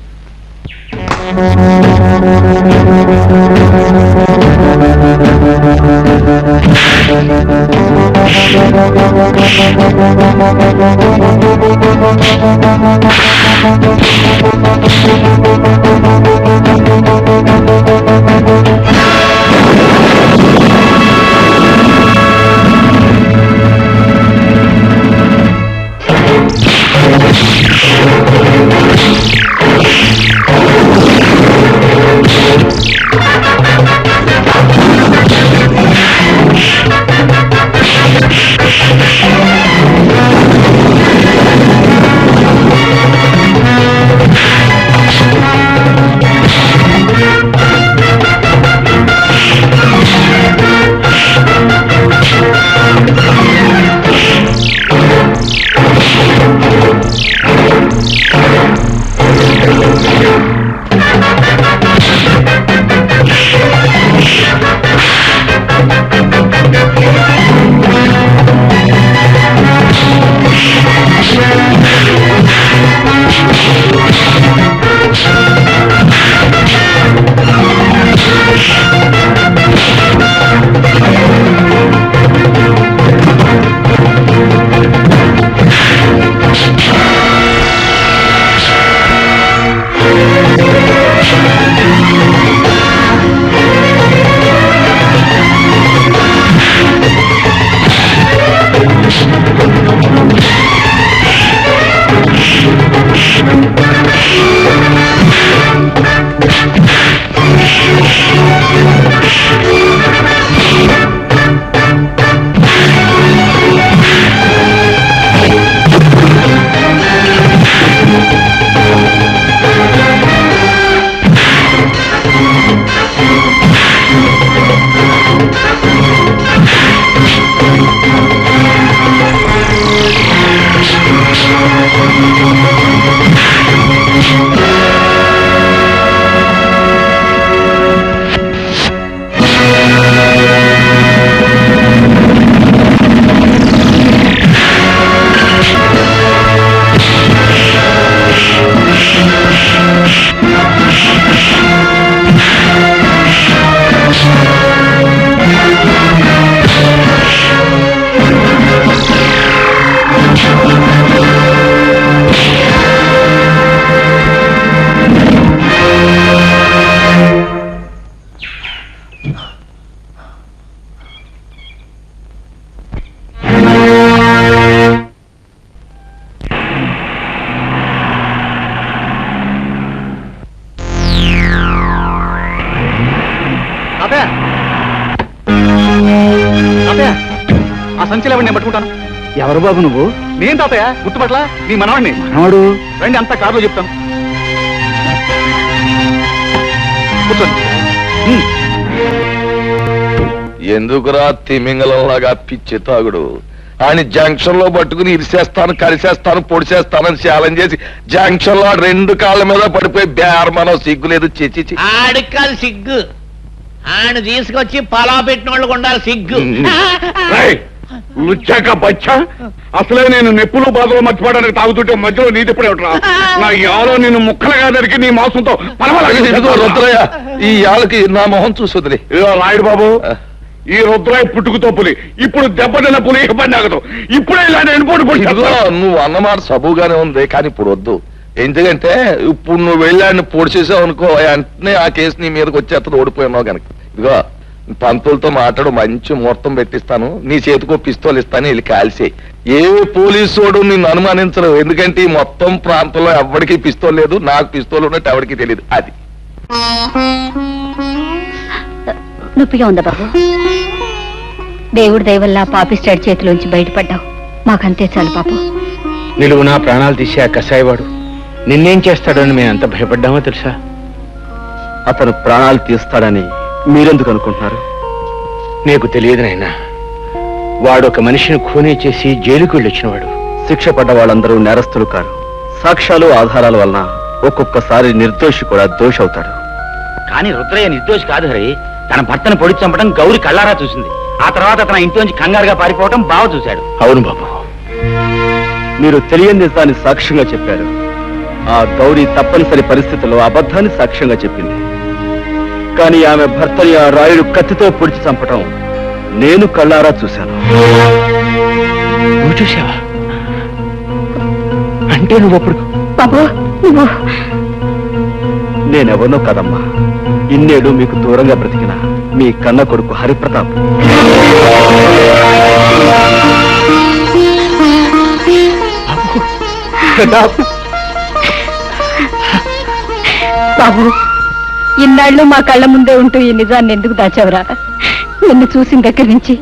ఆ సంచిలో నేను పట్టుకుంటాను. ఎవరు బాబు నువ్వు? నేను తాతయ్య, గుర్తుపట్ల నీ మనవాడిని. మనవాడు? రండి, అంతా కారులో చెప్తాను. కూర్చోండి. ఎందుకురా తిమింగలంలాగా పిచ్చి తాగుడు? ఆయన జంక్షన్ లో పట్టుకుని ఇరిసేస్తాను, కలిసేస్తాను, పొడిసేస్తానని ఛాలెంజ్ చేసి జంక్షన్ లో 2 కాళ్ళ మీద పడిపోయి బేరమనం సిగ్గులేదు. చిచి ఆడికి కాదు సిగ్గు, ఆయన తీసుకొచ్చి పలా పెట్టిన వాళ్ళకు ఉండాలి సిగ్గు. లుచ్చాక బచ్చా, అసలే నేను నెప్పులు బాధలు మర్చిపోవడానికి తాగుతుంటే మధ్యలో నీ తిప్పుడే ఉంటా. నా యాలో నిన్ను ముక్కలుగా దరికి నీ మాంసంతో రుద్రయ్య, ఈ యాళ్ళకి నా మొహం చూసుదిలే. రాయుడు బాబు, ఈ రుద్రయ్య పుట్టుకుతో పులి, ఇప్పుడు దెబ్బతిన్న పులి ఇబ్బంది ఆగదు. ఇప్పుడే ఇలా నేను నువ్వు అన్నమాట సబుగానే ఉంది, కానీ ఇప్పుడు వద్దు. ఎందుకంటే ఇప్పుడు నువ్వు వెళ్ళాడిని పొడి చేసావు అనుకో, వెంటనే ఆ కేసు నీ మీదకి వచ్చేస్తుంది, ఓడిపోయినావు కనుక. ఇదిగో పంతులతో మాట్లాడు, మంచి ముహూర్తం పెట్టిస్తాను, నీ చేతికో పిస్తోల్ ఇస్తాను, వెళ్ళి కాల్చేయి. ఏ పోలీసోడు నిన్ను అనుమానించరు, ఎందుకంటే ఈ మొత్తం ప్రాంతంలో ఎవరికి పిస్తోల్ లేదు, నాకు పిస్తోల్ ఉన్నట్టు ఎవరికి తెలియదు. అది నొప్పిగా ఉందా బాబు? దేవుడి దయవల్ల పాపిస్టాడ్ చేతిలోంచి బయటపడ్డావు, మాకంతే చాలు పాపు. నిలువు నా ప్రాణాలు తీసే ఆ కసాయివాడు నిన్నేం చేస్తాడని మేము ఎంత భయపడ్డామో తెలుసా? అతను ప్రాణాలు తీస్తాడని మీరెందుకు అనుకుంటున్నారు? నీకు తెలియదు నాయనా, వాడు ఒక మనిషిని ఖూనీ చేసి జైలుకు వెళ్ళొచ్చినవాడు. శిక్ష పడ్డ వాళ్ళందరూ నేరస్తులు కారు. సాక్ష్యాలు ఆధారాల వలన ఒక్కొక్కసారి నిర్దోషి కూడా దోషి అవుతాడు. కానీ రుద్రయ్య నిర్దోషి కాదు హరి. తన భర్తను పొడి చంపడం గౌరి కళ్ళారా చూసింది. ఆ తర్వాత తన ఇంటి నుంచి కంగారుగా పారిపోవడం బావ చూశాడు. అవును బాబు, మీరు తెలియని నిజాన్ని సాక్ష్యంగా చెప్పారు. ఆ గౌరీ తప్పనిసరి పరిస్థితుల్లో అబద్ధాన్ని సాక్ష్యంగా చెప్పింది. కానీ ఆమె భర్తని ఆ రాయుడు కత్తితో పొడిచి చంపటం నేను కళ్ళారా చూశాను. నువ్వు చూసావా? అంటే నువ్వు అప్పుడు బాబు నువ్వు నేనెవనో కదమ్మా, ఇన్నేడు మీకు దూరంగా బ్రతికిన మీ కన్న కొడుకు హరిప్రతాప్. బాబు ఇన్నాళ్ళు మా కళ్ళ ముందే ఉంటూ ఈ నిజాన్ని ఎందుకు దాచావురా? నిన్ను చూసిన దగ్గర నుంచి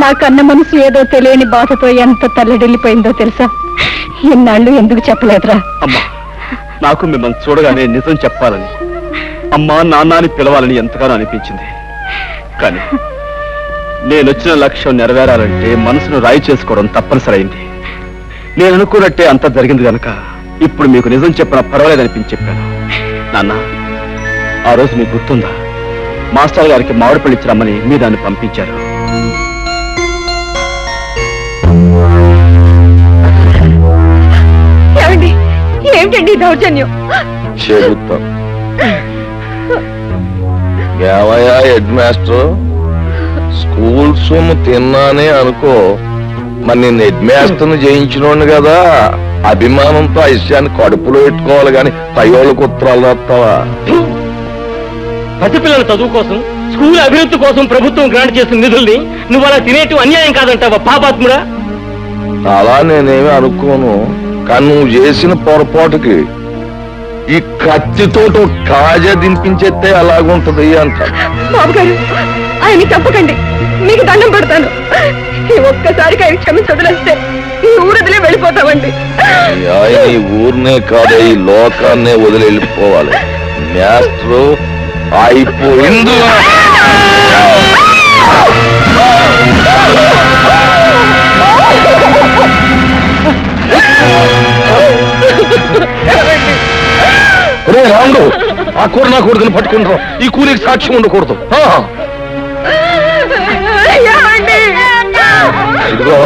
నా కన్న మనసు ఏదో తెలియని బాధతో ఎంత తల్లడిల్లిపోయిందో తెలుసా? ఇన్నాళ్ళు ఎందుకు చెప్పలేదురా? అమ్మా, నాకు మిమ్మల్ని చూడగానే నిజం చెప్పాలని, అమ్మా నాన్న అని పిలవాలని ఎంతగానో అనిపించింది. కానీ నేనొచ్చిన లక్ష్యం నెరవేరాలంటే మనసును రాయి చేసుకోవడం తప్పనిసరైంది. నేను అనుకున్నట్టే అంత జరిగింది కనుక ఇప్పుడు మీకు నిజం చెప్పినా పర్వాలేదనిపించి చెప్పాను. నాన్న, ఆ రోజు మీకు గుర్తుందా? మాస్టర్ గారికి మామిడి పళ్ళు ఇచ్చి రమ్మని మీ దాన్ని పంపించారు. ఏమిటండి దౌర్జన్యం? చెబుతాం. ఏమయ్యా హెడ్ మాస్టర్, స్కూల్ సొమ్ము తిన్నానే అనుకో, మరి నేను హెడ్ మాస్టర్ని జయించినోండి కదా, అభిమానంతో ఆ విషయాన్ని కడుపులో పెట్టుకోవాలి కానీ పైవాళ్ళకు ఉత్తరాలు రాస్తావా? పసిపిల్లల చదువు కోసం, స్కూల్ అభివృద్ధి కోసం ప్రభుత్వం గ్రాంట్ చేసిన నిధుల్ని నువ్వు అలా తినేటు అన్యాయం కాదంటావా పాపాత్ముడా? అలా నేనేమి అనుకోను, కానీ నువ్వు చేసిన పొరపాటుకి ఈ కత్తితో కాజా దింపించేస్తే అలాగుంటది అంట. బాబు గారు ఆయన తప్పకండి, మీకు దండం పెడతాను. ఈ ఒక్కసారికి ఆయన క్షమించి వదిలేస్తే ఈ ఊరదిలే వెళ్ళిపోతామండి. ఈ ఊరినే కాదు, ఈ లోకాన్నే వదిలి వెళ్ళిపోవాలి. మాస్టరు అయిపోయింది. రాముడు, ఆ కూర నా కొడుకుని పట్టుకుంటాం. ఈ కూలికి సాక్ష్యం ఉండకూడదు. ఇదిగో,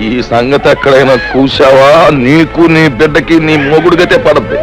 ఈ సంగతి ఎక్కడైనా కూసావా నీకు నీ బిడ్డకి నీ మొగుడిగతే పడద్ది.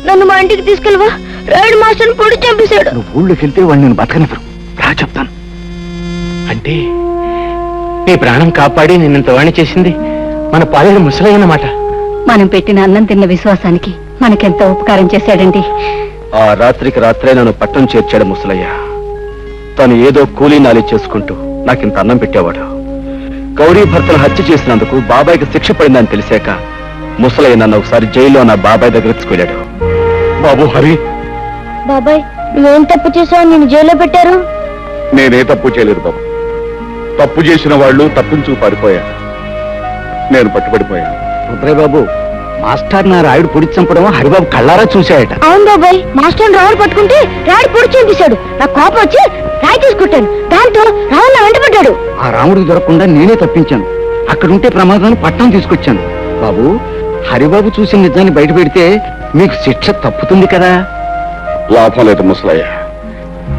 నన్ను మా ఇంటికి తీసుకెళ్ళవా? రాయుడు మాస్టర్ పొడి చంపేశాడు. నువ్వు ఊళ్ళోకి వెళ్తే వాళ్ళు నేను బతకనివ్వరు. రా చెప్తాను. అంటే నీ ప్రాణం కాపాడి నిన్నంత వాణి చేసింది మన పాలేరు ముసలయ్య అన్నమాట. మనం పెట్టిన అన్నం తిన్న విశ్వాసానికి మనకెంత ఉపకారం చేశాడండి. ఆ రాత్రికి రాత్రే నన్ను పట్టణం చేర్చాడు ముసలయ్య. తను ఏదో కూలీ నాలి చేసుకుంటూ నాకింత అన్నం పెట్టేవాడు. గౌరీ భర్తను హత్య చేసినందుకు బాబాయ్కి శిక్ష పడిందని తెలిసాక ముసలయ్య నన్ను ఒకసారి జైల్లో నా బాబాయ్ దగ్గర తీసుకెళ్ళాడు. బాబు హరి, బాబాయ్ నువ్వేం తప్పు చేసావు? నేను జైల్లో పెట్టారు. నేనే తప్పు చేయలేదు బాబు. తప్పు చేసిన వాళ్ళు తప్పించు పారిపోయాను. నేను పట్టుబడిపోయాను. రుద్రయ్య బాబు, మాస్టర్ నా రాయుడు పొడి చంపడం హరిబాబు కళ్ళారా చూశాయట. అవును బాబాయ్, మాస్టర్ రావుడు పట్టుకుంటే రాయుడు పొడి చంపేశాడు. నా కోపం వచ్చి రాయి తీసుకుంటాను. దాంతో రావుడు నా వెంటబడ్డాడు. ఆ రాముడికి దొరకకుండా నేనే తప్పించాను. అక్కడుంటే ప్రమాదాన్ని పట్టణం తీసుకొచ్చాను. బాబు, హరిబాబు చూసిన నిజాన్ని బయట పెడితే మీకు శిక్ష తప్పుతుంది కదా. లాభం లేదు ముసలయ్య.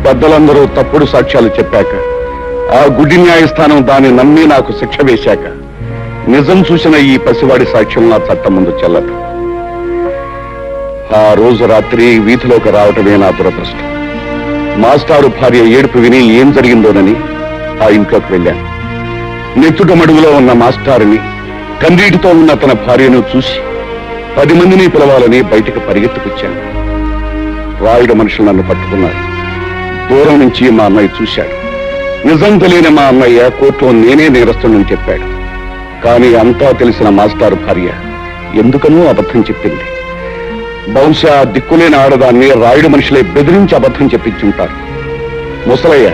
పెద్దలందరూ తప్పుడు సాక్ష్యాలు చెప్పాక, ఆ గుడి న్యాయస్థానం దాన్ని నమ్మి నాకు శిక్ష వేశాక, నిజం చూసిన ఈ పసివాడి సాక్ష్యం నా చట్టం ముందు చెల్లదు. ఆ రోజు రాత్రి వీధిలోకి రావటమే నా దురదృష్టం. మాస్టారు భార్య ఏడుపు విని ఏం జరిగిందోనని ఆ ఇంట్లోకి వెళ్ళాను. నెత్తుటమడుగులో ఉన్న మాస్టారుని, కన్నీటితో ఉన్న తన భార్యను చూసి 10 మందిని పిలవాలని బయటకు పరిగెత్తుకొచ్చాను. రాయుడు మనుషులు నన్ను పట్టుకున్నారు. దూరం నుంచి మా అన్నయ్య చూశాడు. నిజం తెలియని మా అన్నయ్య కోర్టులో నేనే నేరస్తుని చెప్పాడు. కానీ అంతా తెలిసిన మాస్టారు భార్య ఎందుకనూ అబద్ధం చెప్పింది. బహుశా దిక్కులేని ఆడదాన్ని రాయుడు మనుషులే బెదిరించి అబద్ధం చెప్పించుంటారు. ముసలయ్య,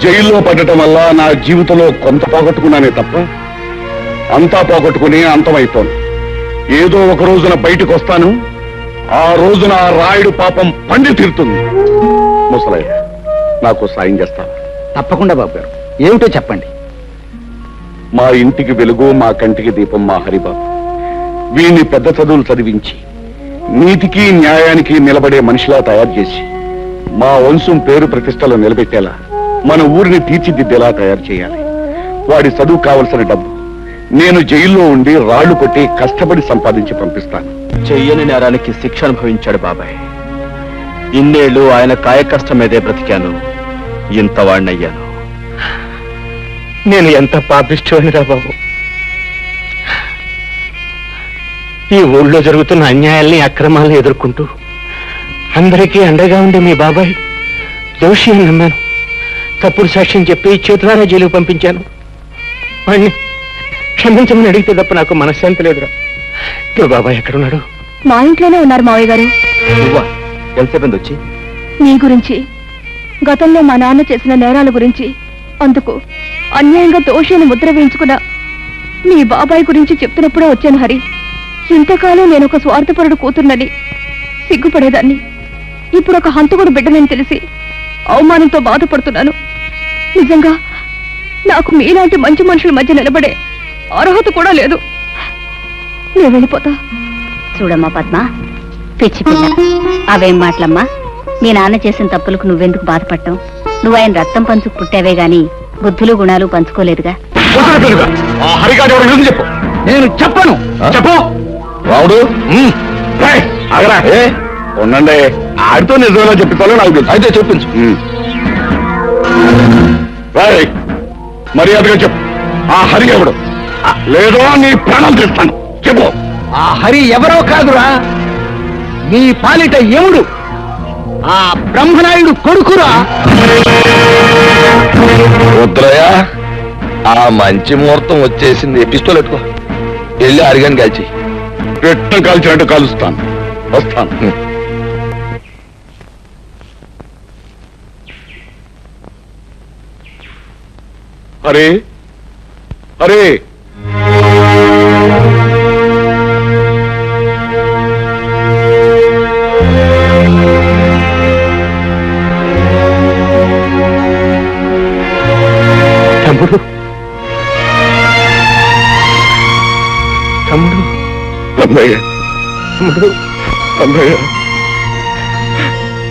జైల్లో పడటం వల్ల నా జీవితంలో కొంత పోగొట్టుకున్నానే తప్ప అంతా పోగొట్టుకుని అంతమైపోను. ఏదో ఒక రోజున బయటకు వస్తాను. ఆ రోజున ఆ రాయుడు పాపం పండి తీరుతుంది. ముసలయ్య, నాకు సాయం చేస్తాను. తప్పకుండా బాబు గారు, ఏమిటో చెప్పండి. మా ఇంటికి వెలుగు, మా కంటికి దీపం మా హరిబాబు. వీణ్ణి పెద్ద చదువులు చదివించి నీతికి న్యాయానికి నిలబడే మనిషిలా తయారు చేసి మా వంశం పేరు ప్రతిష్టలు నిలబెట్టేలా మన ఊరిని తీర్చిదిద్దేలా తయారు చేయాలి. వాడి చదువు కావలసిన డబ్బు నేను జైల్లో ఉండి రాళ్లు కొట్టి కష్టపడి సంపాదించి పంపిస్తాను. చెయ్యని నేరానికి శిక్ష అనుభవించాడు బాబాయ్. ఇన్నేళ్లు ఆయన కాయకష్టం మీదే బ్రతికాను, ఇంత వాణ్ణయ్యాను. నేను ఎంత పాపిష్టివాడిరా బాబు. ఈ ఊళ్ళో జరుగుతున్న అన్యాయాల్ని అక్రమాలను ఎదుర్కొంటూ అందరికీ అండగా ఉండే మీ బాబాయ్ దోషి అని నమ్మాను. తప్పుడు సాక్ష్యం చెప్పి చేతులారా జైలుకు పంపించాను. వాడిని క్షమించమని అడిగితే తప్ప నాకు మనశ్శాంతి లేదురా. మీ బాబాయ్ ఎక్కడున్నాడు? మా ఇంట్లోనే ఉన్నారు మావయ్య గారు. నువ్వా? ఎంతసేపు వచ్చి? నీ గురించి, గతంలో మా నాన్న చేసిన నేరాల గురించి, అందుకు అన్యాయంగా దోషిని ముద్ర వేయించుకున్న మీ బాబాయ్ గురించి చెప్తున్నప్పుడే వచ్చాను హరి. ఇంతకాలం నేను ఒక స్వార్థపరుడు కూతుర్నని సిగ్గుపడేదాన్ని. ఇప్పుడు ఒక హంతకుడు బిడ్డనని తెలిసి అవమానంతో బాధపడుతున్నాను. నిజంగా నాకు మీలాంటి మంచి మనుషుల మధ్య నిలబడే అర్హత కూడా లేదు. నేను వెళ్ళిపోతా. చూడమ్మా పద్మ, పిచ్చి పిల్ల, అవేం మాటలమ్మా. మీ నాన్న చేసిన తప్పులకు నువ్వెందుకు బాధపడటం? నువ్వు ఆయన రక్తం పంచుకు పుట్టావే గాని బుద్ధులు గుణాలు పంచుకోలేదుగా. చెప్పు. నేను చెప్పను. చెప్పు రావుడు. ఉండండి, ఆడితో నిజంగా చెప్తాలో నాకు తెలుసు. అయితే చెప్పించు. మర్యాదగా చెప్పు, ఆ హరి ఎవడు? లేదో నీ ప్రాణం తీస్తాను. చెప్పు. ఆ హరి ఎవరో కాదురా, మీ పాలిట యముడు, ఆ బ్రహ్మనాయుడు కొడుకురా. రుద్రయ్య, ఆ మంచి ముహూర్తం వచ్చేసింది. పిస్తోల్ ఎట్టుకో, వెళ్ళి అరిగాని కాల్చి. పెట్టం కాల్చినట్టు కాలుస్తాను. వస్తాను. హరే హరే, తమ్ముడు, తమ్ముడు, అమ్మయ్య, తమ్ముడు, అమ్మయ్య,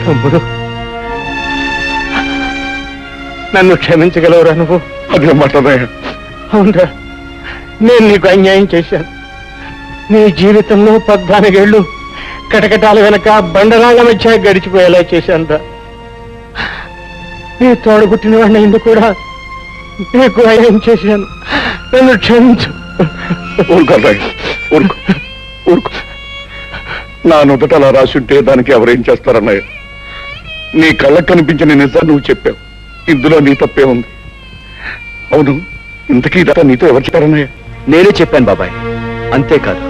తమ్ముడు, నన్ను క్షమించగలవురా నువ్వు? అదే మాటదయ్య. అవునరా, నేను నీకు అన్యాయం చేశాను. నీ జీవితంలో 14 ఏళ్ళు కటకటాల వెనక బండరాళ్ల మధ్య గడిచిపోయేలా చేశానురా. నీ తోడబుట్టిన వాడిని ఎందుకు కూడా నీకు అన్యాయం చేశాను. నన్ను క్షమించు. ఊరుకోదయ్య, ఊరుకో, ఊరుకో. నా నుదుట అలా రాసుంటే దానికి ఎవరేం చేస్తారన్నయ్య? నీ కళ్ళకు కనిపించిన నిజాన్ని నువ్వు చెప్పావు. ఇందులో నీ తప్పే ఉంది. అవును, ఇంతకీ ఇదంతా నీతో ఎవరు చెప్పారన్నయ్య? నేనే చెప్పాను బాబాయ్. అంతేకాదు,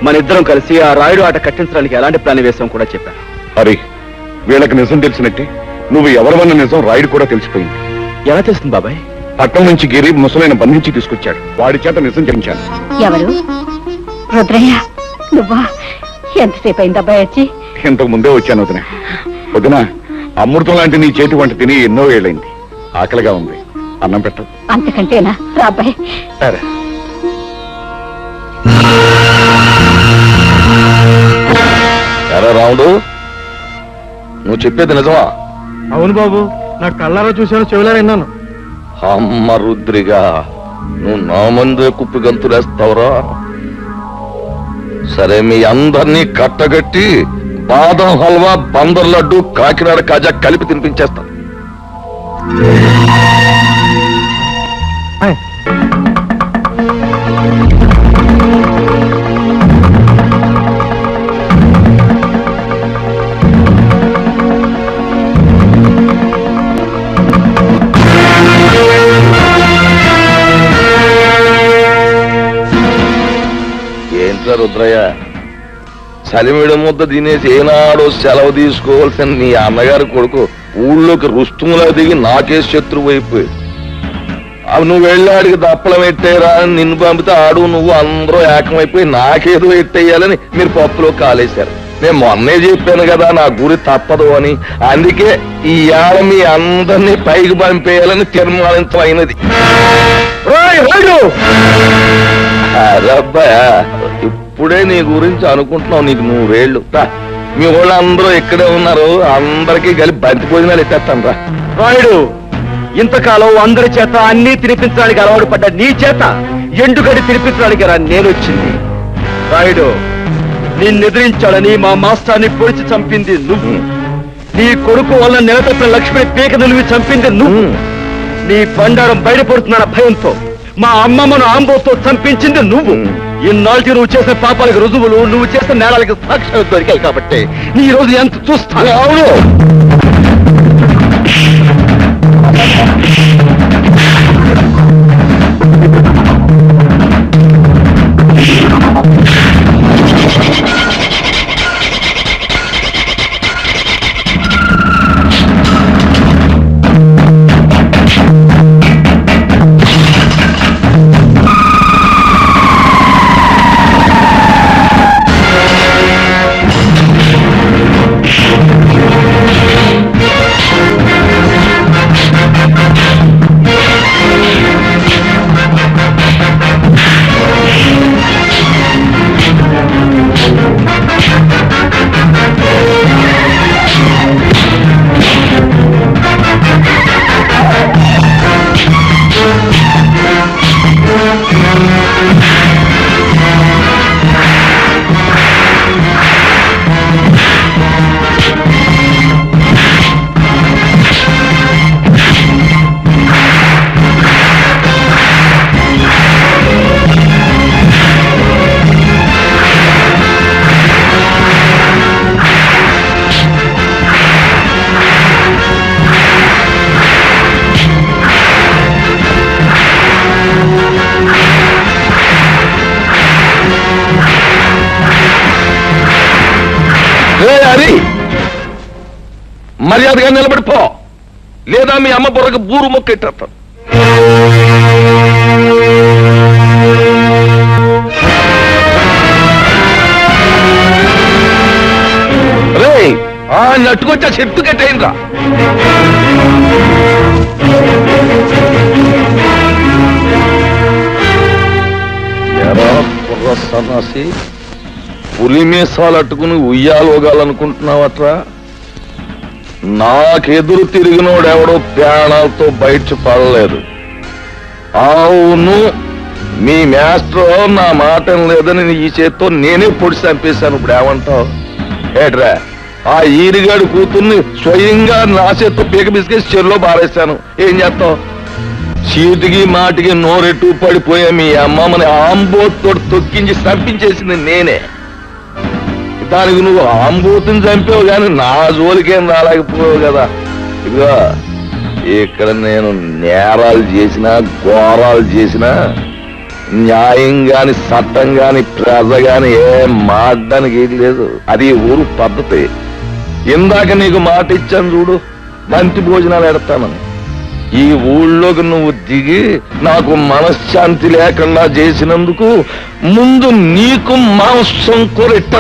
మన ఇద్దరం కలిసి ఆ రాయుడు ఆట కట్టించడానికి ఎలాంటి ప్లాన్ వేసాం కూడా చెప్పాను. హరి, వీళ్ళకి నిజం తెలిసినట్టే నువ్వు ఎవరివన్న నిజం రాయుడు కూడా తెలిసిపోయింది. ఎలా తెలుస్తుంది బాబాయ్? పట్టణం నుంచి గిరి ముసలైన బంధించి తీసుకొచ్చాడు. వాడి చేత నిజం చెప్పించాను. ఎవరు? రుద్రయ్య నువ్వా? ఎంతసేపు అయింది అబ్బాయి వచ్చి? ఇంతకు ముందే వచ్చాను వదిన. వదిన, అమృతం లాంటి నీ చేతి వంట తిని ఎన్నో ఏళ్ళైంది. ఆకలిగా ఉంది, అన్నం పెట్టదు. అంతకంటేనా రా అబ్బాయి. సరే. ఎరా రాముడు, నువ్వు చెప్పేది నిజమా? అవును బాబు, నా కళ్ళారా చూశాను, చెవులారా విన్నాను. అమ్మ రుద్రిగా, నువ్వు నా ముందే కుప్పి గంతులేస్తావురా? సరే, మీ అందరినీ కట్టగట్టి బాదం హల్వా, బందర్ లడ్డు, కాకినాడ కాజా కలిపి తినిపించేస్తా. ఏంట్రా రుద్రయ్య, చలిమిడి ముద్ద తినేసి ఏనాడో సెలవు తీసుకోవాల్సిన నీ అన్నగారి కొడుకు ఊళ్ళోకి రుస్తుములా దిగి నాకే శత్రువు అయిపోయి నువ్వు వెళ్ళాడికి దప్పలం ఎట్టేరా అని నిన్ను పంపితే ఆడు నువ్వు అందరూ ఏకమైపోయి నాకేదో ఎట్టేయాలని మీరు పప్పులో కాలేశారు. నేను మొన్నే చెప్పాను కదా నా గురి తప్పదు అని. అందుకే ఈ ఏళ మీ అందరినీ పైకి పంపేయాలని తీర్మానించమైనది. అదబ్బాయా ఇప్పుడే నీ గురించి అనుకుంటున్నావు. నీకు 100 ఏళ్ళు. మీ వాళ్ళు అందరూ ఇక్కడే ఉన్నారు. అందరికీ కలిపి బంతి భోజనాలు ఎత్తేస్తాను రా. రాయుడు, ఇంతకాలం అందరి చేత అన్ని తినిపించడానికి అలవాటు పడ్డ నీ చేత ఎండుగడి తినిపించడానికి రా నేను వచ్చింది. రాయుడు, నిన్ను ఎదిరించాలని మా మాస్టర్ని పొడిచి చంపింది నువ్వు. నీ కొడుకు వల్ల నెలతప్పిన లక్ష్మి పీక నిలివి చంపింది నువ్వు. నీ బండారం బయటపడుతున్న భయంతో మా అమ్మమ్మను ఆంబోతో చంపించింది నువ్వు. ఇన్నాళ్ళకి నువ్వు చేసిన పాపాలకు రుజువులు, నువ్వు చేసిన నేరాలకి సాక్ష్యాలు దొరికాయి కాబట్టి నీ రోజు ఎంత చూస్తాను. అవును, మర్యాదగా నిలబడిపో, లేదా మీ అమ్మ బుర్రకు బూరు మొక్కెట్టేస్తాను. రే నట్టుకొచ్చా చెట్టు కట్టయిందా? ఎరా కుర్ర సన్నాసి, పులి మీసాలు అట్టుకుని ఉయ్యాలోగాలనుకుంటున్నావట్రా? నాకెదురు తిరిగినోడెవడో ప్రాణాలతో బయట పడలేదు. అవును, మీ మాస్టర్ నా మాట లేదని ఈ చేత్తో నేనే పొడి చంపేశాను. ఇప్పుడు ఏమంటావు? ఏట్రా, ఆ ఈరిగాడు కూతుర్ని స్వయంగా నా చేత్తో పీక బిసికేసి చెరులో బారేశాను. ఏం చేస్తావు? చీటికి మాటికి నోరెట్టు పడిపోయా మీ అమ్మమ్మని ఆంబోతో తొక్కించి చంపించేసింది నేనే. దానికి నువ్వు ఆంబోతుని చంపావు కానీ నా జోలికేం రాలేకపోయావు కదా. ఇదిగో, ఇక్కడ నేను నేరాలు చేసినా ఘోరాలు చేసినా న్యాయం గాని చట్టం గాని ప్రజ గాని ఏం మాట్లాడడానికి ఏది లేదు. అది ఊరు పద్ధతి. ఇందాక నీకు మాట ఇచ్చాను చూడు, బంతి భోజనాలు ఎడతానని. ఈ ఊళ్ళోకి నువ్వు దిగి నాకు మనశ్శాంతి లేకుండా చేసినందుకు ముందు నీకు మాంసం కూరెట్ట.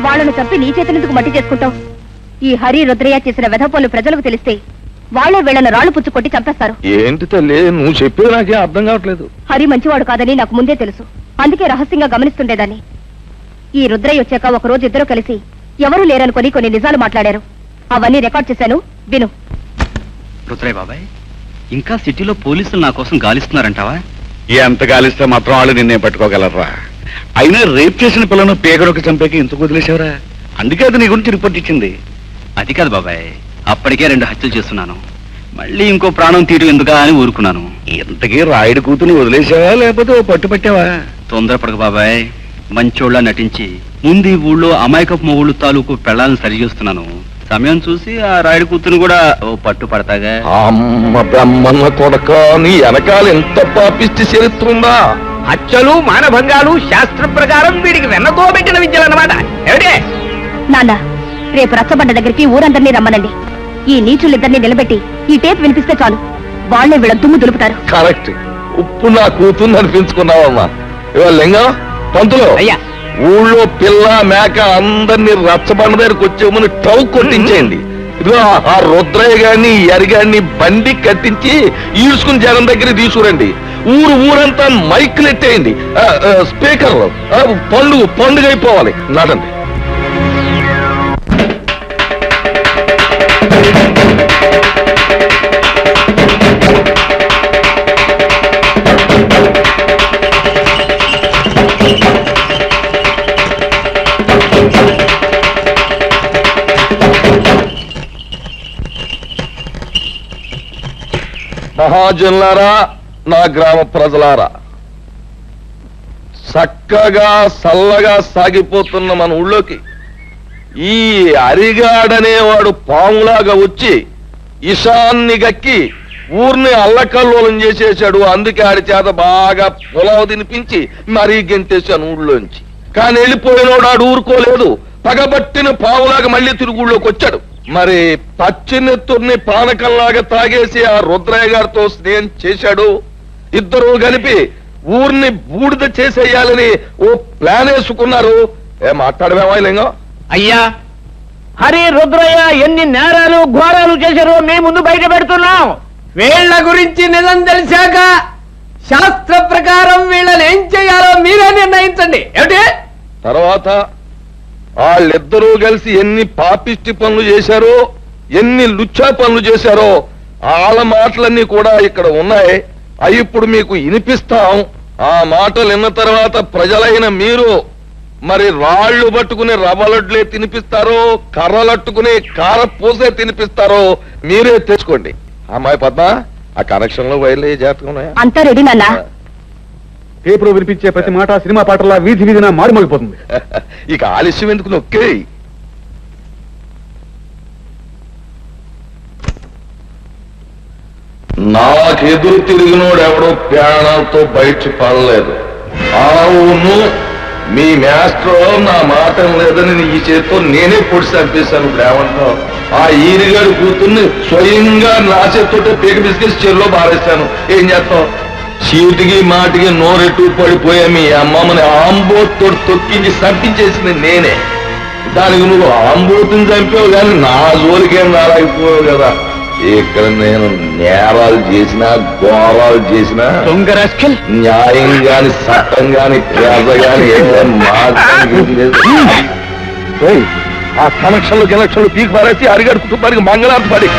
వాళ్ళను చంపి నీ చేతులెందుకు మట్టి చేసుకుంటావు? ఈ హరి రుద్రయ్య చేసిన వెధపోలు ప్రజలకు తెలిస్తే వాళ్ళే వీళ్ళను రాళ్లు పుచ్చు కొట్టి చంపేస్తారు. ఏంటి తల్లి నువ్వు చెప్పేది నాకే అర్థం కావట్లేదు. హరి మంచివాడు కాదని నాకు ముందే తెలుసు. అందుకే రహస్యంగా గమనిస్తుండేదాన్ని. ఈ రుద్రయ్య వచ్చాక ఒక రోజు ఇద్దరు కలిసి ఎవరూ లేరనుకొని కొన్ని నిజాలు మాట్లాడారు. అవన్నీ రికార్డ్ చేశాను, విను. రుద్రయ్య బాబాయ్, ఇంకా సిటీలో పోలీసులు నా కోసం గాలిస్తున్నారంటావా? ఎంత గాలిస్తే మాత్రం వాళ్ళు నిన్నే పట్టుకోగలరా? అయినా రేప్ చేసిన పిల్లను పేగడొక చంపేకి ఇంతకు వదిలేసేవరా? అందుకే అది నీ గురించి రిపోర్ట్ ఇచ్చింది. అది కాదు బాబాయ్, అప్పటికే 2 హత్యలు చేస్తున్నాను. మళ్ళీ ఇంకో ప్రాణం తీరు ఎందుకా అని ఊరుకున్నాను. ఇంతకీ రాయుడు కూతుని వదిలేసావా లేకపోతే పట్టు పట్టావా? తొందరపడక బాబాయ్, మంచోళ్ళ నటించి ముందు ఈ ఊళ్ళో అమాయకపు మొగుళ్ళు తాలూకు పెళ్ళాలను సరిచేస్తున్నాను. సమయం చూసి ఆ రాయుడు కూతురు కూడా ఓ పట్టు పడతాగా. అమ్మ బ్రహ్మన్న కొడక, నీ వెనకాల ఎంత పాపిష్టి చరిత్ర ఉందా? హత్యలు మానభంగాలు శాస్త్ర ప్రకారం వీడికి వెన్నతో పెట్టిన విద్యలన్నమాట. ఏమిటే నాన్న, రేపు రచ్చబండ దగ్గరికి ఊరందరినీ రమ్మనండి. ఈ నీచులిద్దరినీ నిలబెట్టి ఈ టేప్ వినిపిస్తే చాలు, వాళ్లే వీళ్ళ దుమ్ము దులుపుతారు. కరెక్ట్. ఉప్పు నా కూతుర్ని అనిపించుకున్నావమ్మా. ఇవాళ లింగం పంతులు, అయ్యా, ఊళ్ళో పిల్ల మేక అందరినీ రచ్చబండ దగ్గరికి వచ్చేమని టౌ కొట్టించేయండి. ఇదిగో ఆ రుద్రయ్య గారిని ఎరిగాన్ని బండి కట్టించి ఈడ్చుకుని జనం దగ్గర తీసుకురండి. ఊరంతా మైకులు ఎట్టేయండి, స్పీకర్ పండుగ అయిపోవాలి. నాటండి. మహాజనులారా, నా గ్రామ ప్రజలారా, చక్కగా సల్లగా సాగిపోతున్న మన ఊళ్ళోకి ఈ అరిగాడనేవాడు పాములాగా వచ్చి ఇషాన్ని గక్కి ఊరిని అల్లకల్లోలం చేసేశాడు. అందుకే ఆడి చేత బాగా పొలావు తినిపించి మరీ గెంటేశాను ఊళ్ళోంచి. కానీ వెళ్ళిపోయినోడు ఆడు ఊరుకోలేదు. పగబట్టిన పావులాగా మళ్ళీ తిరుగుళ్ళోకి వచ్చాడు. మరి పచ్చినెత్తుర్ని పానకంలాగా తాగేసి ఆ రుద్రయ్య గారితో స్నేహం చేశాడు. ఇద్దరు కలిపి ఊరిని బూడిద చేసేయాలని ఓ ప్లాన్ వేసుకున్నారు. మాట్లాడమేమా లింగం? అయ్యా, హరి రుద్రయ్య ఎన్ని నేరాలు ఘోరాలు చేశారో మీ ముందు బయట పెడుతున్నాం. వీళ్ల గురించి నిజం తెలిసాక శాస్త్ర ప్రకారం వీళ్ళని ఏం చేయాలో మీరే నిర్ణయించండి. ఏమిటి తర్వాత వాళ్ళిద్దరూ కలిసి ఎన్ని పాపిష్టి పనులు చేశారో, ఎన్ని లుచ్చా పనులు చేశారో వాళ్ళ మాటలన్నీ కూడా ఇక్కడ ఉన్నాయి. అవి ఇప్పుడు మీకు వినిపిస్తాం. ఆ మాటలు విన్న తర్వాత ప్రజలైన మీరు మరి రాళ్లు పట్టుకుని రవ్వలడ్లే తినిపిస్తారో, కర్రలట్టుకుని కారపూసే తినిపిస్తారో మీరే తెచ్చుకోండి. అమ్మాయి పద్మ, ఆ కనెక్షన్ లో వైర్లు జాగ్రత్తగా ఉన్నాయా? అంతా రెడీ నాన్న. పేపర్ వినిపించే ప్రతి మాట సినిమా పాటలా వీధి వీధిన మారుమోగిపోతుంది. ఇక ఆలస్యం ఎందుకు, నొక్కే. నాకెదురు తిరిగినోడు ఎవడో ప్రాణాలతో బయట పడలేదు. అవును, మీ మాస్టర్ నా మాట లేదని ఈ చేతితో నేనే పొడి చంపేశాను. ఏమంటావు? ఆ ఈరిగాడి కూతుర్ని స్వయంగా నా చేతితో పీక బిస్కెట్ చెరులో బారేశాను. ఏం చేస్తావు? చీటికి మాటికి నోరెట్టు పడిపోయా మీ అమ్మమ్మని ఆంబోతో తొక్కించి చంపించేసింది నేనే. దానికి నువ్వు ఆంబోతుని చంపావు కానీ నా జోలికేం రాలేకపోయావు కదా. ఇక్కడ నేను నేరాలు చేసినా, ఘోరాలు చేసినా, న్యాయం గాని చట్టం గాని పేద గాని ఆ కనెక్షన్లు కనెక్షన్లు పీకి పారేసి అరిగాడు కుటుంబానికి మంగళార్తి పడి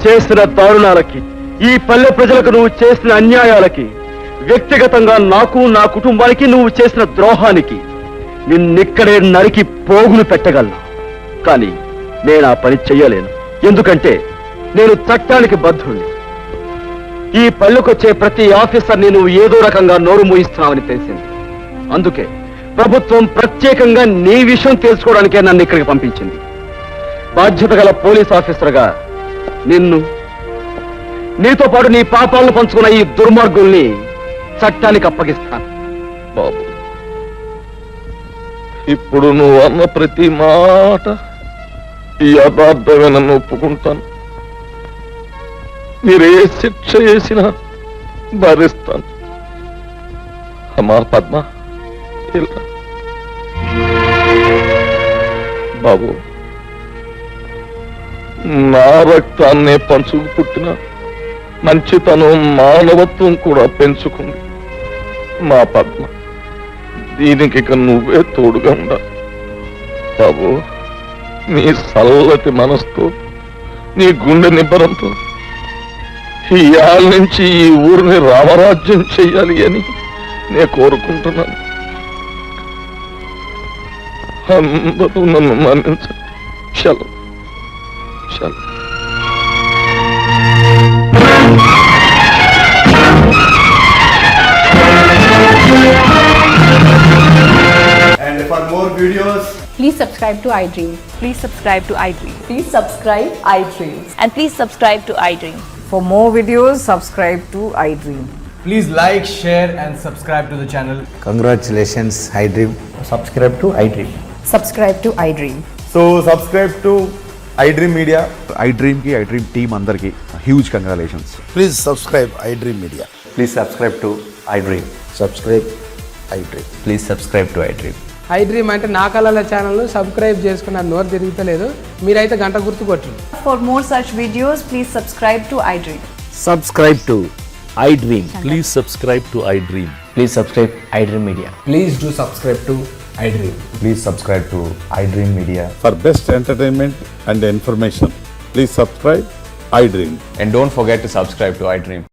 చేసిన దారుణాలకి, ఈ పల్లె ప్రజలకు నువ్వు చేసిన అన్యాయాలకి, వ్యక్తిగతంగా నాకు నా కుటుంబానికి నువ్వు చేసిన ద్రోహానికి నిన్నిక్కడే నరికి పోగులు పెట్టగలను. కానీ నేను ఆ పని చెయ్యలేను. ఎందుకంటే నేను చట్టానికి బద్ధుణ్ణి. ఈ పల్లెకొచ్చే ప్రతి ఆఫీసర్ని నువ్వు ఏదో రకంగా నోరు మూయిస్తున్నావని తెలిసింది. అందుకే ప్రభుత్వం ప్రత్యేకంగా నీ విషయం తెలుసుకోవడానికే నన్ను ఇక్కడికి పంపించింది. బాధ్యత గల పోలీస్ ఆఫీసర్గా నిన్ను, నీతో పాటు నీ పాపాలను పంచుకున్న ఈ దుర్మార్గుల్ని చట్టానికి అప్పగిస్తాను. బాబు, ఇప్పుడు నువ్వు అన్న ప్రతి మాట ఈ యథార్థమేనని ఒప్పుకుంటాను. మీరే శిక్ష చేసినా భరిస్తాను. అమ్మా పద్మ, ఇలా బాబు, నా రక్తాన్నే పంచుకు పుట్టిన మంచితనం, మానవత్వం కూడా పెంచుకుంది మా పద్మ. దీనికి ఇక నువ్వే తోడుగా ఉండాలి బాబు. నీ చల్లటి మనసుతో, నీ గుండె నిబ్బరంతో ఈ ఏళ్ళ నుంచి ఈ ఊరిని రామరాజ్యం చెయ్యాలి అని నేను కోరుకుంటున్నాను. అందరూ నన్ను మన్నించండి. చలో చలో. And for more videos, Please subscribe to iDream. Please subscribe to iDream. Please subscribe iDream. And please subscribe to iDream. For more videos, subscribe to iDream. please like, share and subscribe to the channel. Congratulations, iDream. Subscribe to iDream. Subscribe to iDream. So subscribe to iDream Media. iDream ki iDream team andarki huge congratulations. Please subscribe iDream media. Please subscribe to iDream. Subscribe iDream. Please subscribe to iDream. iDream అంటే నా కళల channel subscribe చేసుకున్న నోరు తిరుగుతలేదు. మీరైతే గంట గుర్తు కొట్టండి. For more such videos, please subscribe to iDream. Subscribe to iDream. Please subscribe to iDream. Please subscribe iDream Media. Please do subscribe to iDream. Please subscribe to iDream Media. For best entertainment and information please subscribe iDream. And don't forget to subscribe to iDream.